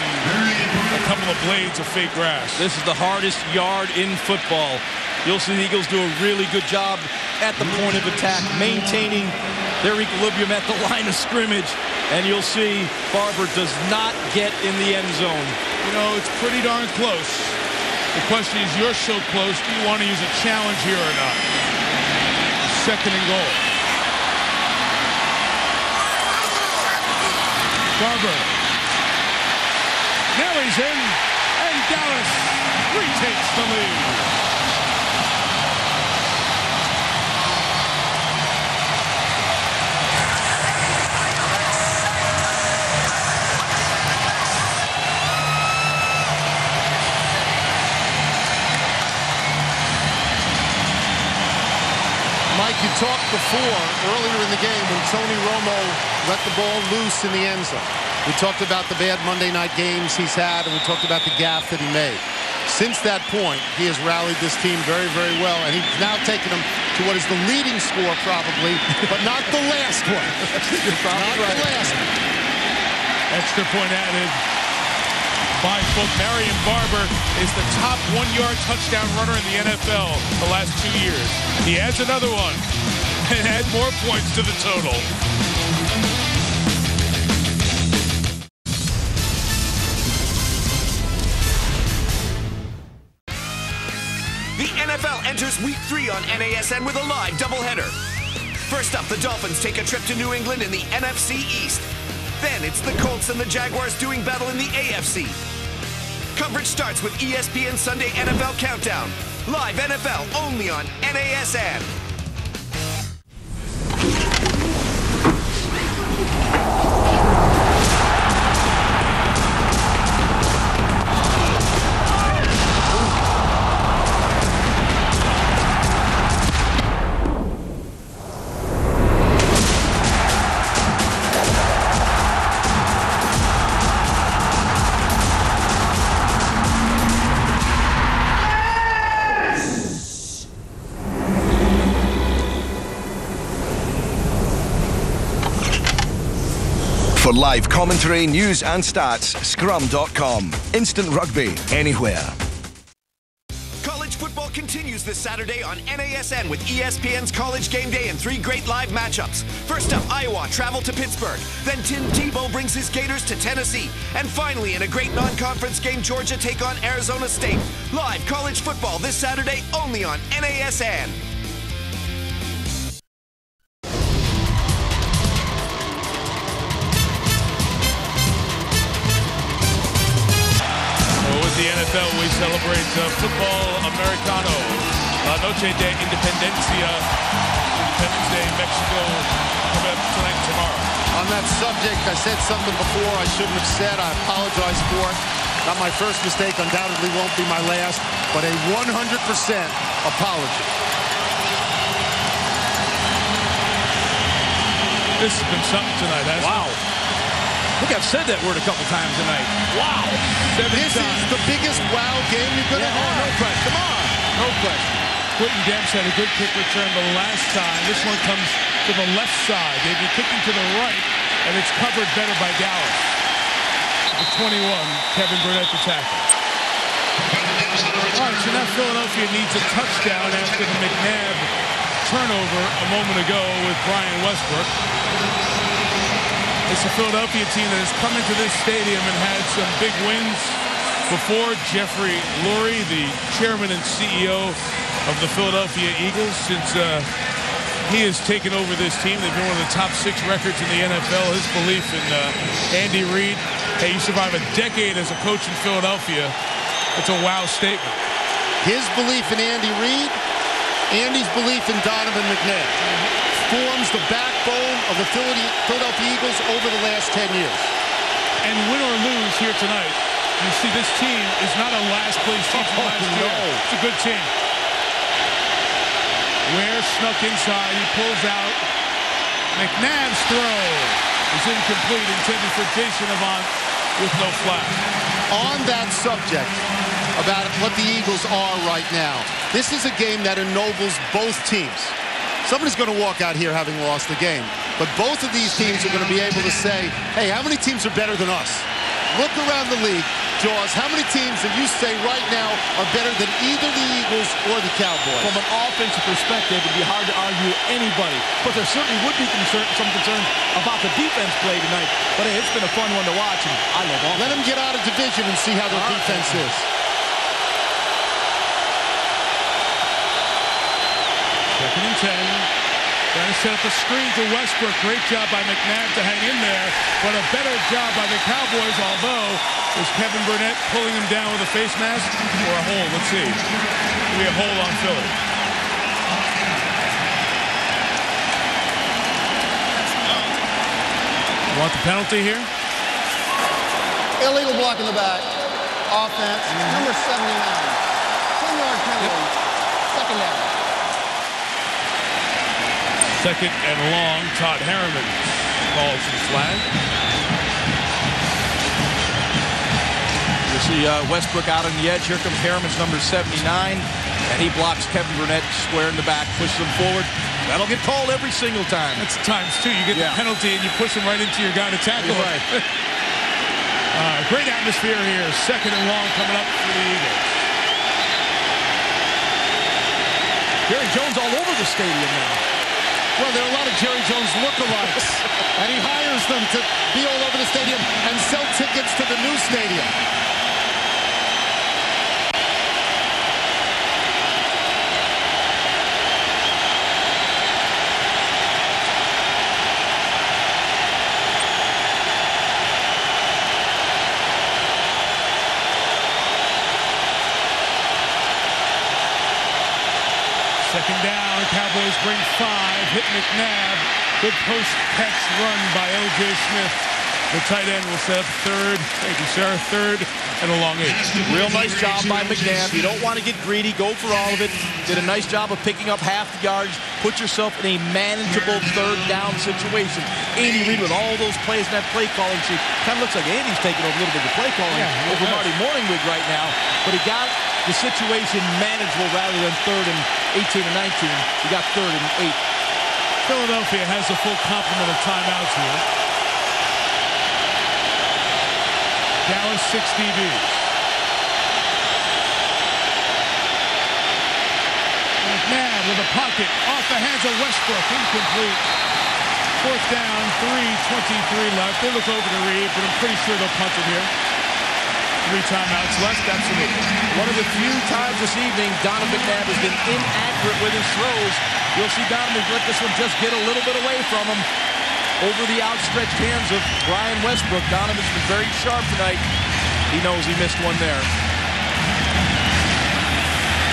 a couple of blades of fake grass. This is the hardest yard in football. You'll see the Eagles do a really good job at the point of attack, maintaining their equilibrium at the line of scrimmage. And you'll see Barber does not get in the end zone. You know, it's pretty darn close. The question is, you're so close, do you want to use a challenge here or not? Second and goal. Barber. Now he's in, and Dallas retakes the lead. Mike, you talked before, earlier in the game, when Tony Romo let the ball loose in the end zone. We talked about the bad Monday night games he's had, and we talked about the gaffe that he made. Since that point, he has rallied this team very, very well, and he's now taken them to what is the leading score, probably, but not the last one. You're probably not the last one. Extra point added by Marion Barber is the top one-yard touchdown runner in the NFL the last 2 years. He adds another one and add more points to the total. The NFL enters Week 3 on NASN with a live doubleheader. First up, the Dolphins take a trip to New England in the NFC East. Then it's the Colts and the Jaguars doing battle in the AFC. Coverage starts with ESPN Sunday NFL Countdown. Live NFL only on NASN. For live commentary, news and stats, scrum.com. Instant rugby, anywhere. College football continues this Saturday on NASN with ESPN's College Game Day and 3 great live matchups. First up, Iowa travel to Pittsburgh. Then Tim Tebow brings his Gators to Tennessee. And finally, in a great non-conference game, Georgia take on Arizona State. Live college football this Saturday only on NASN. The NFL, we celebrate football americano, La Noche de Independencia, Independence Day in Mexico, coming up tonight and tomorrow. On that subject, I said something before I shouldn't have said. I apologize for it. Not my first mistake, undoubtedly won't be my last, but a 100% apology. This has been something tonight, hasn't it? I think I've said that word a couple times tonight. Wow. This is the biggest wow game you're going to have. No question. Come on. No question. Quentin Demps had a good kick return the last time. This one comes to the left side. They'd be kicking to the right, and it's covered better by Dallas. The 21, Kevin Burnett the tackle. All right, so now Philadelphia needs a touchdown after the McNabb turnover a moment ago with Brian Westbrook. It's a Philadelphia team that has come into this stadium and had some big wins before. Jeffrey Lurie, the chairman and CEO of the Philadelphia Eagles, since he has taken over this team, they've been one of the top 6 records in the NFL. His belief in Andy Reid, hey, you survive a decade as a coach in Philadelphia. It's a wow statement. His belief in Andy Reid, Andy's belief in Donovan McNabb forms the backbone of the Philadelphia Eagles over the last 10 years. And win or lose here tonight, you see this team is not a last-place team from last year. It's a good team. Ware snuck inside. He pulls out. McNabb's throw is incomplete, intended for Jason Avant with no flag. On that subject, about what the Eagles are right now, this is a game that ennobles both teams. Somebody's going to walk out here having lost the game. But both of these teams are going to be able to say, hey, how many teams are better than us? Look around the league, Jaws. How many teams that you say right now are better than either the Eagles or the Cowboys? From an offensive perspective, it would be hard to argue anybody. But there certainly would be some concern about the defense play tonight. But hey, it's been a fun one to watch, and I love all. Let them get out of division and see how their defense is. Second and 10. Trying to set up a screen to Westbrook. Great job by McNabb to hang in there, but a better job by the Cowboys, although is Kevin Burnett pulling him down with a face mask or a hold? Let's see. It'll be a hold on Philly. You want the penalty here? Illegal block in the back. Offense, number 79. 10-yard penalty. Second down. Second and long. Todd Harriman calls his flag. You see Westbrook out on the edge. Here comes Harriman's number 79. And he blocks Kevin Burnett square in the back, pushes him forward. That'll get called every single time. That's times two. You get the penalty and you push him right into your guy to tackle. Right. Great atmosphere here. Second and long coming up for the Eagles. Jerry Jones all over the stadium now. Well, there are a lot of Jerry Jones lookalikes, and he hires them to be all over the stadium and sell tickets to the new stadium. Second down, Cowboys bring 5, hit McNabb. Good post-catch run by L.J. Smith. The tight end will set up third. Thank you, sir. Third and a long 8. Real nice job by McNabb. You don't want to get greedy. Go for all of it. Did a nice job of picking up half the yards. Put yourself in a manageable third down situation. Andy Reid with all those plays in that play calling sheet. Kind of looks like Andy's taking over a little bit of play calling over Marty Morningwig right now. But he got the situation manageable rather than third and 18 and 19. He got third and 8. Philadelphia has a full complement of timeouts here. Dallas 6 DBs. McNabb with a pocket off the hands of Westbrook. Incomplete. Fourth down, 3:23 left. They look over to Reed, but I'm pretty sure they'll punt it here. 3 timeouts left, absolutely. One of the few times this evening Donovan McNabb has been inaccurate with his throws. You'll see Donovan let this one just get a little bit away from him. Over the outstretched hands of Brian Westbrook. Donovan's been very sharp tonight. He knows he missed one there.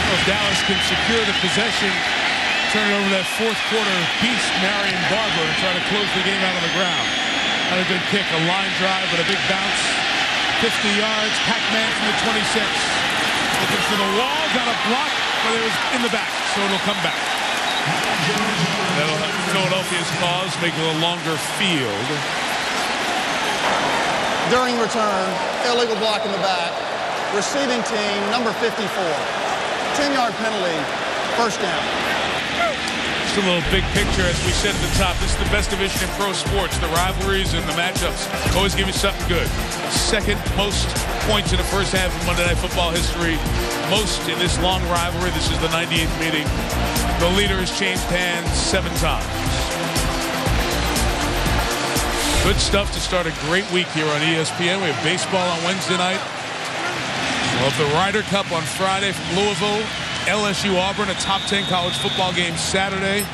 Well, if Dallas can secure the possession, turn it over that fourth quarter beast, Marion Barber, and try to close the game out on the ground. Not a good kick, a line drive, but a big bounce. 50 yards, Pac-Man from the 26. Looking for the wall, got a block, but it was in the back, so it'll come back. That'll have Philadelphia's cause, make it a longer field. During return, illegal block in the back. Receiving team, number 54. 10-yard penalty, first down. Just a little big picture, as we said at the top. This is the best division in pro sports. The rivalries and the matchups always give you something good. Second most points in the first half of Monday Night Football history. Most in this long rivalry. This is the 98th meeting. The leader has changed hands 7 times. Good stuff to start a great week here on ESPN. We have baseball on Wednesday night. We'll have the Ryder Cup on Friday from Louisville. LSU Auburn, a top 10 college football game Saturday.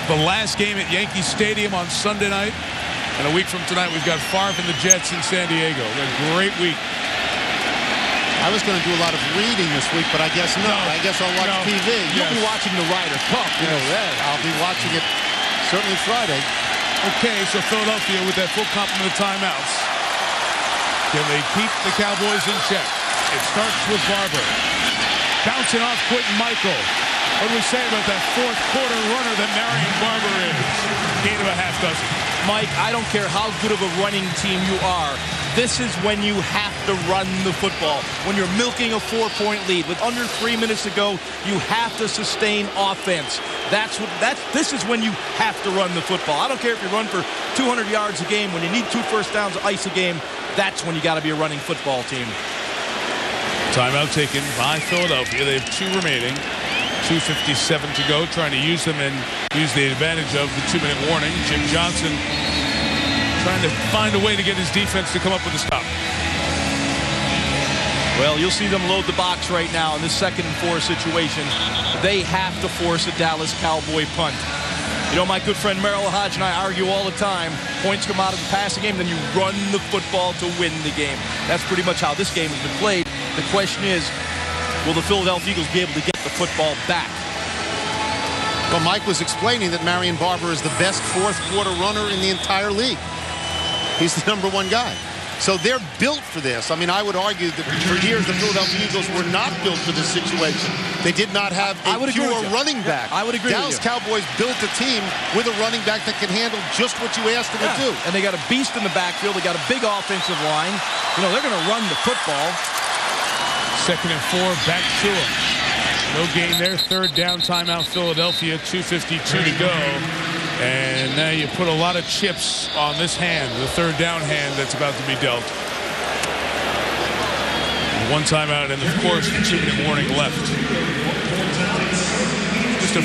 The last game at Yankee Stadium on Sunday night. And a week from tonight, we've got Favre and the Jets in San Diego. A great week. I was going to do a lot of reading this week, but I guess no. I guess I'll watch TV. You'll be watching the Ryder Cup. You know that. I'll be watching it certainly Friday. Okay, so Philadelphia with that full complement of timeouts. Can they keep the Cowboys in check? It starts with Barber. Bouncing off Quentin Michael. What do we say about that fourth quarter runner that Marion Barber is? Gain of a half dozen. Mike, I don't care how good of a running team you are. This is when you have to run the football. When you're milking a 4-point lead. With under 3 minutes to go, you have to sustain offense. This is when you have to run the football. I don't care if you run for 200 yards a game. When you need 2 first downs to ice a game, that's when you got to be a running football team. Timeout taken by Philadelphia. They have 2 remaining. 2:57 to go. Trying to use them and use the advantage of the 2-minute warning. Jim Johnson trying to find a way to get his defense to come up with a stop. Well, you'll see them load the box right now in this 2nd and 4 situation. They have to force a Dallas Cowboy punt. You know, my good friend Merrill Hodge and I argue all the time. Points come out of the passing game, then you run the football to win the game. That's pretty much how this game has been played. The question is, will the Philadelphia Eagles be able to get the football back? Well, Mike was explaining that Marion Barber is the best fourth-quarter runner in the entire league. He's the #1 guy. So they're built for this. I mean, I would argue that for years the Philadelphia Eagles were not built for this situation. They did not have a pure running back. I would agree Dallas with you. Cowboys built a team with a running back that can handle just what you asked them to do. And they got a beast in the backfield. They got a big offensive line. You know, they're going to run the football. 2nd and 4, back to him. No gain there. 3rd down, timeout Philadelphia. 2:52 to go. And now you put a lot of chips on this hand, the 3rd down hand that's about to be dealt. 1 timeout, and of course, the 2-minute warning left. Just to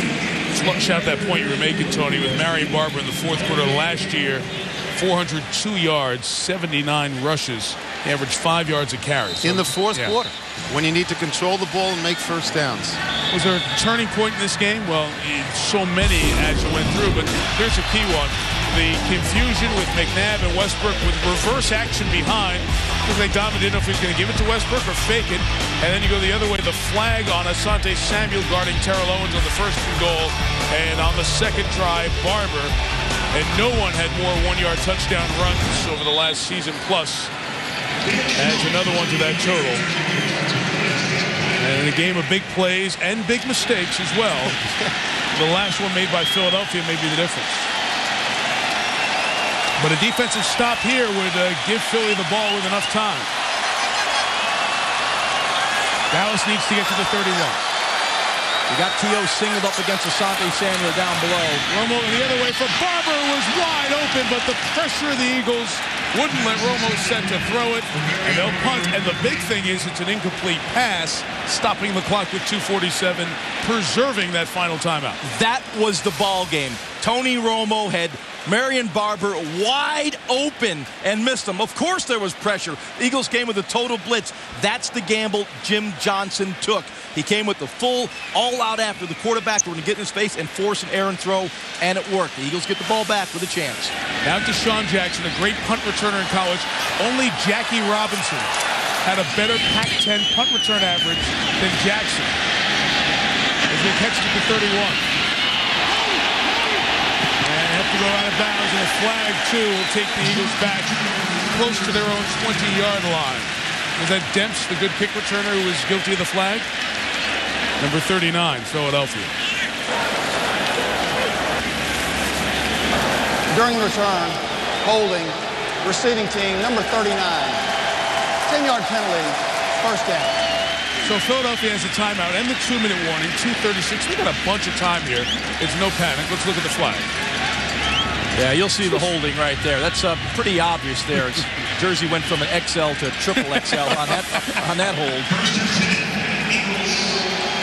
flush out that point you were making, Tony, with Marion Barber in the 4th quarter last year, 402 yards, 79 rushes. He averaged 5 yards a carry. So, in the 4th quarter, when you need to control the ball and make first downs. Was there a turning point in this game? Well, so many as you went through, but here's a key one. The confusion with McNabb and Westbrook with reverse action behind, because they didn't know if he was going to give it to Westbrook or fake it. And then you go the other way, the flag on Asante Samuel guarding Terrell Owens on the 1st and goal. And on the 2nd drive, Barber. And no one had more 1-yard touchdown runs over the last season plus. Adds another one to that total. And in a game of big plays and big mistakes as well, the last one made by Philadelphia may be the difference. But a defensive stop here would give Philly the ball with enough time. Dallas needs to get to the 31. You got T.O. singled up against Asante Samuel down below. Romo the other way for Barber was wide open, but the pressure of the Eagles wouldn't let Romo set to throw it, and they'll punt. And the big thing is it's an incomplete pass, stopping the clock with 2:47, preserving that final timeout. That was the ball game. Tony Romo had Marion Barber wide open and missed him. Of course there was pressure. The Eagles came with a total blitz. That's the gamble Jim Johnson took. He came with the full all-out after the quarterback were going to get in his face and force an errant throw, and it worked. The Eagles get the ball back with a chance. Now to Sean Jackson, a great punt returner in college. Only Jackie Robinson had a better Pac-10 punt return average than Jackson. As they catch it to 31. And have to go out of bounds, and a flag, too, will take the Eagles back close to their own 20-yard line. Was that Demps, the good kick returner, who was guilty of the flag? Number 39, Philadelphia. During return, holding, receiving team, number 39. 10-yard penalty, 1st down. So Philadelphia has a timeout and the 2-minute warning, 2:36. We got a bunch of time here. It's no panic. Let's look at the flag. Yeah, you'll see the holding right there. That's pretty obvious there. Jersey went from an XL to triple XL on that hold.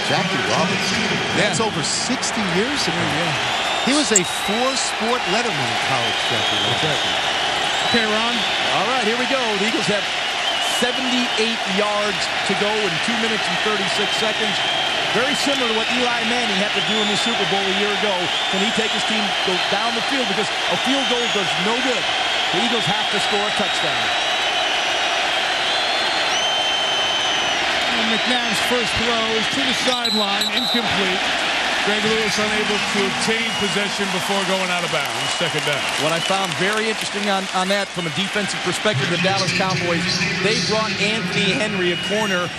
Jackie Robinson. That's over 60 years ago. Yeah. He was a 4-sport letterman in college, Jackie Robinson. Okay, Ron. All right, here we go. The Eagles have 78 yards to go in 2 minutes and 36 seconds. Very similar to what Eli Manning had to do in the Super Bowl a year ago. Can he take his team go down the field? Because a field goal does no good. The Eagles have to score a touchdown. And McNabb's first throw is to the sideline, incomplete. Greg Lewis unable to obtain possession before going out of bounds. 2nd down. What I found very interesting on that from a defensive perspective, the Dallas Cowboys, they brought Anthony Henry a corner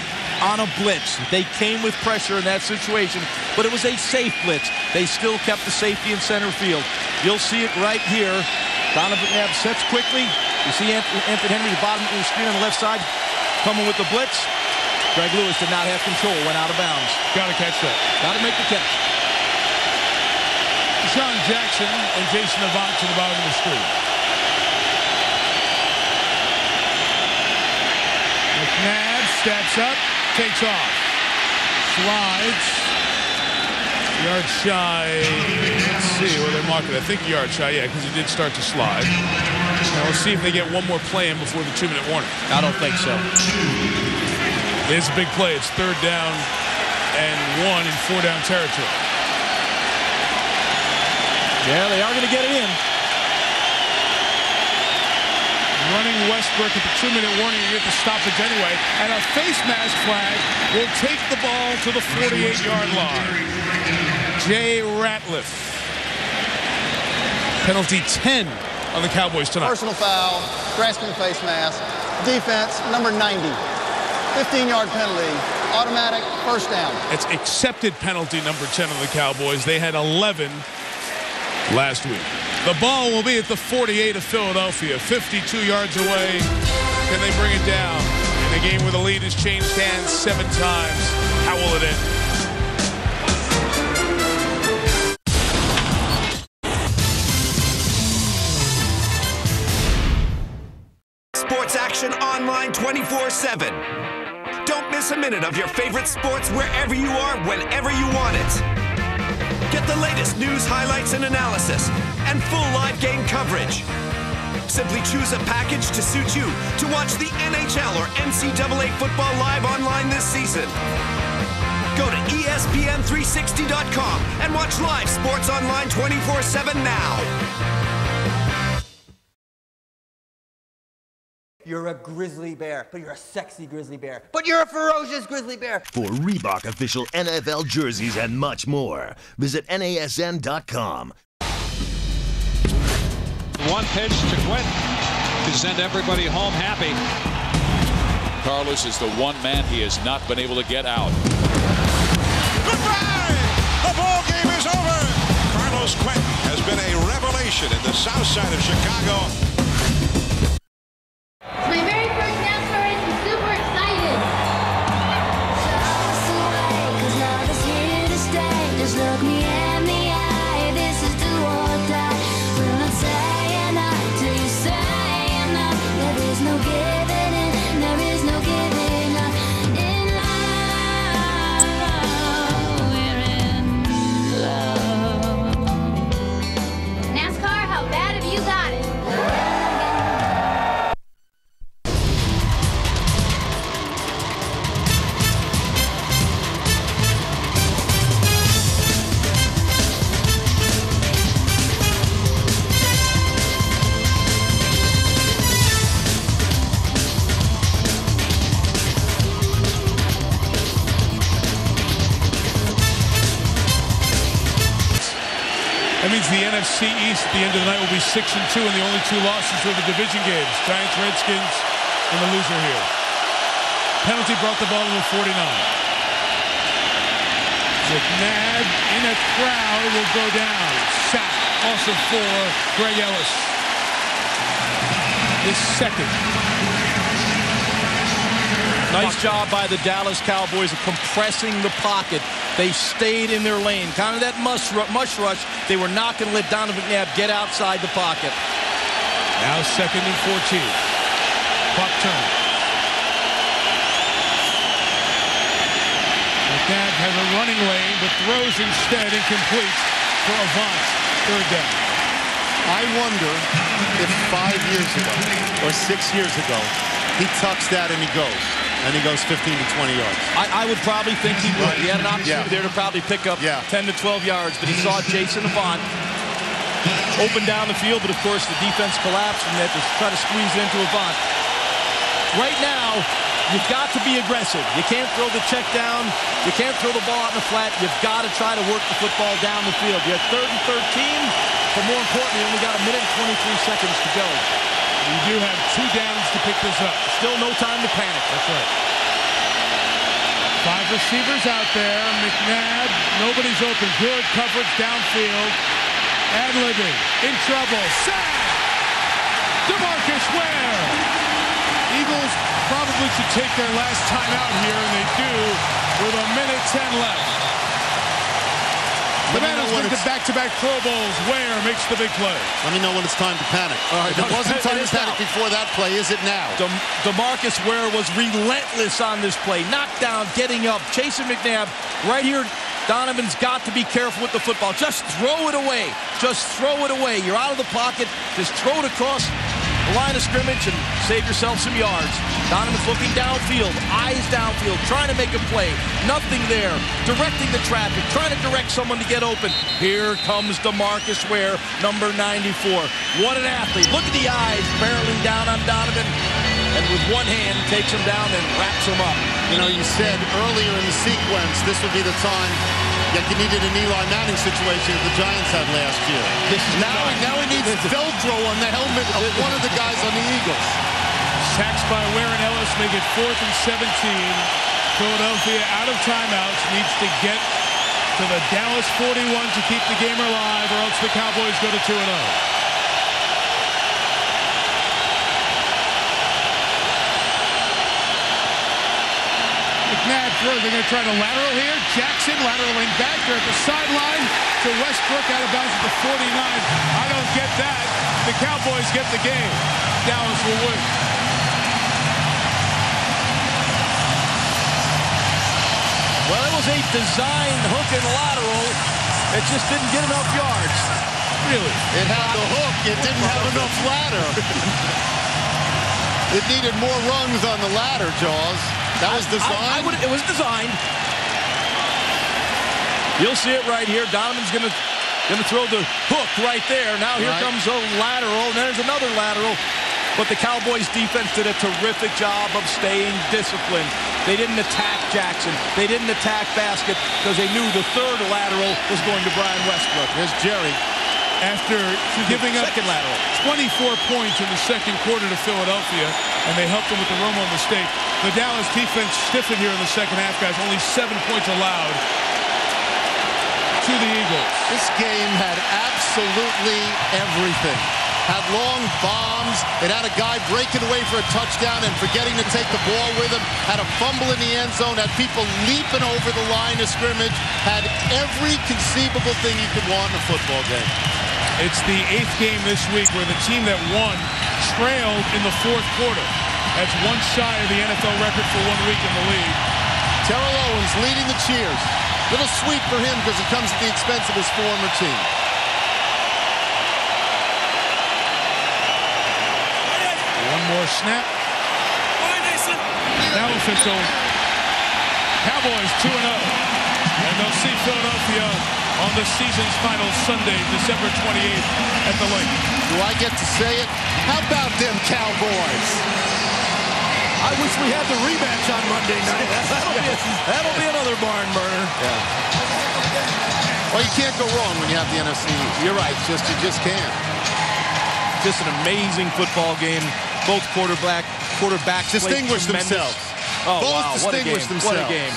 on a blitz. They came with pressure in that situation, but it was a safe blitz. They still kept the safety in center field. You'll see it right here. Donovan McNabb sets quickly. You see Anthony Henry, the bottom of the screen on the left side, coming with the blitz. Greg Lewis did not have control, went out of bounds. Got to catch that. Got to make the catch. Sean Jackson and Jason Avant to the bottom of the screen. McNabb steps up, takes off, slides, yard shy. Let's see where they mark it. I think yard shy, yeah, because he did start to slide. Now we'll see if they get one more play in before the 2-minute warning. I don't think so. It's a big play. It's 3rd down and 1 in 4-down territory. Yeah, they are going to get it in. Running Westbrook at the 2-minute warning. You get the stoppage anyway. And a face mask flag will take the ball to the 48-yard line. Jay Ratliff. Penalty 10 on the Cowboys tonight. Personal foul, grasping the face mask. Defense, number 90. 15-yard penalty. Automatic first down. It's accepted penalty number 10 on the Cowboys. They had 11 last week. The ball will be at the 48 of Philadelphia, 52 yards away. Can they bring it down? In a game where the lead has changed hands 7 times, how will it end? Sports action online 24/7. Don't miss a minute of your favorite sports wherever you are, whenever you want it. Get the latest news, highlights, and analysis, and full live game coverage. Simply choose a package to suit you to watch the NHL or NCAA football live online this season. Go to espn360.com and watch live sports online 24/7 now. You're a grizzly bear, but you're a sexy grizzly bear. But you're a ferocious grizzly bear. For Reebok official NFL jerseys and much more, visit NASN.com. One pitch to Quinn to send everybody home happy. Carlos is the one man he has not been able to get out. Goodbye! The ball game is over. Carlos Quentin has been a revelation in the south side of Chicago. My very first NASCAR race, I'm super excited. Just look me in the eye, this is do or die. Will not say enough till you say enough. There is no giving in, there is no giving up. In love, we're in love. NASCAR, how bad have you got it? That means the NFC East at the end of the night will be 6-2, and the only 2 losses were the division games. Giants, Redskins, and the loser here. Penalty brought the ball to the 49. McNabb in a crowd will go down. Sack also for Greg Ellis. His second. Nice job by the Dallas Cowboys of compressing the pocket. They stayed in their lane. Kind of that mush rush. They were not going to let Donovan McNabb get outside the pocket. Now 2nd and 14. Clock turn. McNabb has a running lane, but throws instead incomplete for Avant. 3rd down. I wonder if 5 years ago or 6 years ago, he tucks that and he goes. And he goes 15 to 20 yards. I would probably think he would. He had an opportunity there to probably pick up 10 to 12 yards, but he saw Jason Avant open down the field, but of course the defense collapsed and they had to try to squeeze into Avant. Right now, you've got to be aggressive. You can't throw the check down. You can't throw the ball out in the flat. You've got to try to work the football down the field. You have 3rd and 13, but more importantly, you only got 1 minute and 23 seconds to go. You do have 2 downs to pick this up. Still no time to panic. That's right. 5 receivers out there. McNabb, nobody's open. Good coverage downfield. Ad-libbing. In trouble. Sack! DeMarcus Ware! Eagles probably should take their last time out here, and they do with 1 minute 10 left. The man who's been to back-to-back Pro Bowls. Ware makes the big play. Let me know when it's time to panic. All right, it wasn't time to panic before that play. Is it now? DeMarcus Ware was relentless on this play. Knocked down, getting up, chasing McNabb. Right here, Donovan's got to be careful with the football. Just throw it away. Just throw it away. You're out of the pocket. Just throw it across. the line of scrimmage and save yourself some yards. Donovan's looking downfield, eyes downfield, trying to make a play. Nothing there. Directing the traffic, trying to direct someone to get open. Here comes DeMarcus Ware, number 94. What an athlete. Look at the eyes barreling down on Donovan. And with one hand, takes him down and wraps him up. You know, you said earlier in the sequence, this would be the time that you needed an Eli Manning situation that the Giants had last year. Now he needs Velcro on the helmet of one of the guys on the Eagles. Sacks by Ware and Ellis make it 4th and 17. Philadelphia out of timeouts, needs to get to the Dallas 41 to keep the game alive, or else the Cowboys go to 2-0. McNabb throws. They're going to try to lateral here. Jackson lateraling back there at the sideline to Westbrook, out of bounds at the 49. I don't get that. The Cowboys get the game. Dallas will win. Well, it was a designed hook and lateral. It just didn't get enough yards. Really? It had the hook. It didn't have enough ladder. It needed more rungs on the ladder, Jaws. That was designed? It was designed. You'll see it right here. Donovan's going to throw the hook right there. Now here comes a lateral, and there's another lateral. But the Cowboys defense did a terrific job of staying disciplined. They didn't attack Jackson. They didn't attack Basket because they knew the third lateral was going to Brian Westbrook. Here's Jerry. After giving up 24 points in the second quarter to Philadelphia, and they helped them with the Romo mistake, the Dallas defense stiffened here in the second half, guys. Only 7 points allowed to the Eagles. This game had absolutely everything. Had long bombs. It had a guy breaking away for a touchdown and forgetting to take the ball with him. Had a fumble in the end zone. Had people leaping over the line of scrimmage. Had every conceivable thing you could want in a football game. It's the 8th game this week where the team that won trailed in the 4th quarter. That's one shy of the NFL record for 1 week in the league. Terrell Owens leading the cheers. Little sweet for him because it comes at the expense of his former team. One more snap. Now official. Cowboys 2-0. And they'll see Philadelphia on the season's final Sunday, December 28th at the Lake. Do I get to say it? How about them Cowboys? I wish we had the rematch on Monday night. That'll be another barn burner. Yeah. Well, you can't go wrong when you have the NFC. You're right. You just can't. Just an amazing football game. Both quarterbacks distinguished themselves. Oh, both wow. distinguished themselves. What a game.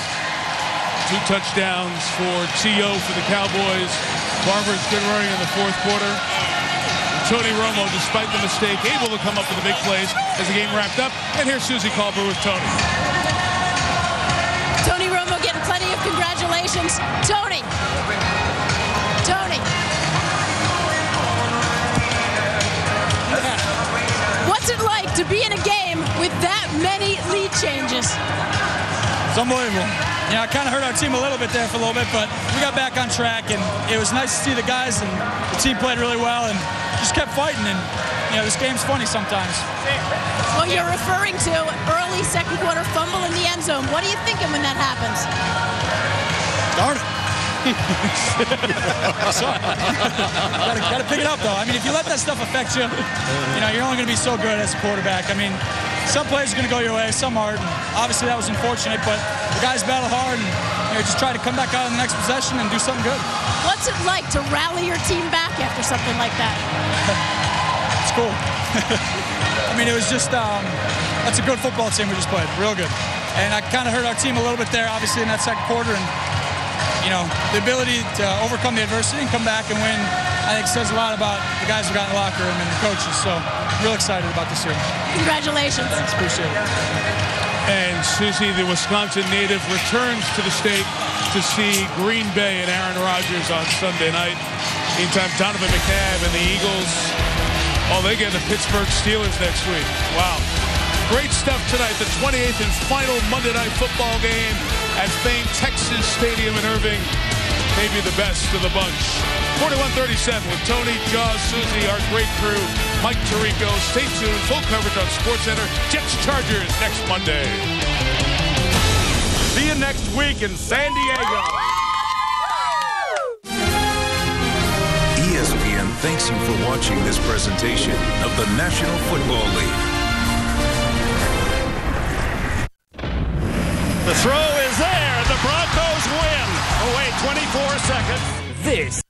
2 touchdowns for T.O. for the Cowboys. Barber's good running in the 4th quarter. And Tony Romo, despite the mistake, able to come up with the big plays as the game wrapped up. And here's Susie Colbert with Tony. Tony Romo getting plenty of congratulations. Tony. What's it like to be in a game with that many lead changes? It's unbelievable. Yeah, it kind of hurt our team a little bit there for a little bit, but we got back on track, and it was nice to see the guys, and the team played really well and just kept fighting, and, you know, this game's funny sometimes. Well, you're referring to early second quarter fumble in the end zone. What are you thinking when that happens? Darn it. Gotta pick it up, though. I mean, if you let that stuff affect you, you know, you're only going to be so good as a quarterback. I mean, some plays are going to go your way, some aren't. Obviously, that was unfortunate, but the guys battle hard and, you know, just try to come back out in the next possession and do something good. What's it like to rally your team back after something like that? It's cool. I mean, it was just, that's a good football team we just played, real good. And I kind of hurt our team a little bit there, obviously, in that second quarter. And, you know, the ability to overcome the adversity and come back and win, I think says a lot about the guys who got in the locker room and the coaches. So, real excited about this year. Congratulations. Thanks, appreciate it. And Susie, the Wisconsin native, returns to the state to see Green Bay and Aaron Rodgers on Sunday night. Meantime, Donovan McNabb and the Eagles, they get the Pittsburgh Steelers next week. Wow. Great stuff tonight. The 28th and final Monday Night Football game at famed Texas Stadium in Irving. Maybe the best of the bunch. 41-37 with Tony, Jaws, Susie, our great crew. Mike Tirico. Stay tuned. Full coverage on SportsCenter. Jets Chargers next Monday. See you next week in San Diego. ESPN thanks you for watching this presentation of the National Football League. The throw is there. The Broncos win. Oh, wait, 24 seconds. This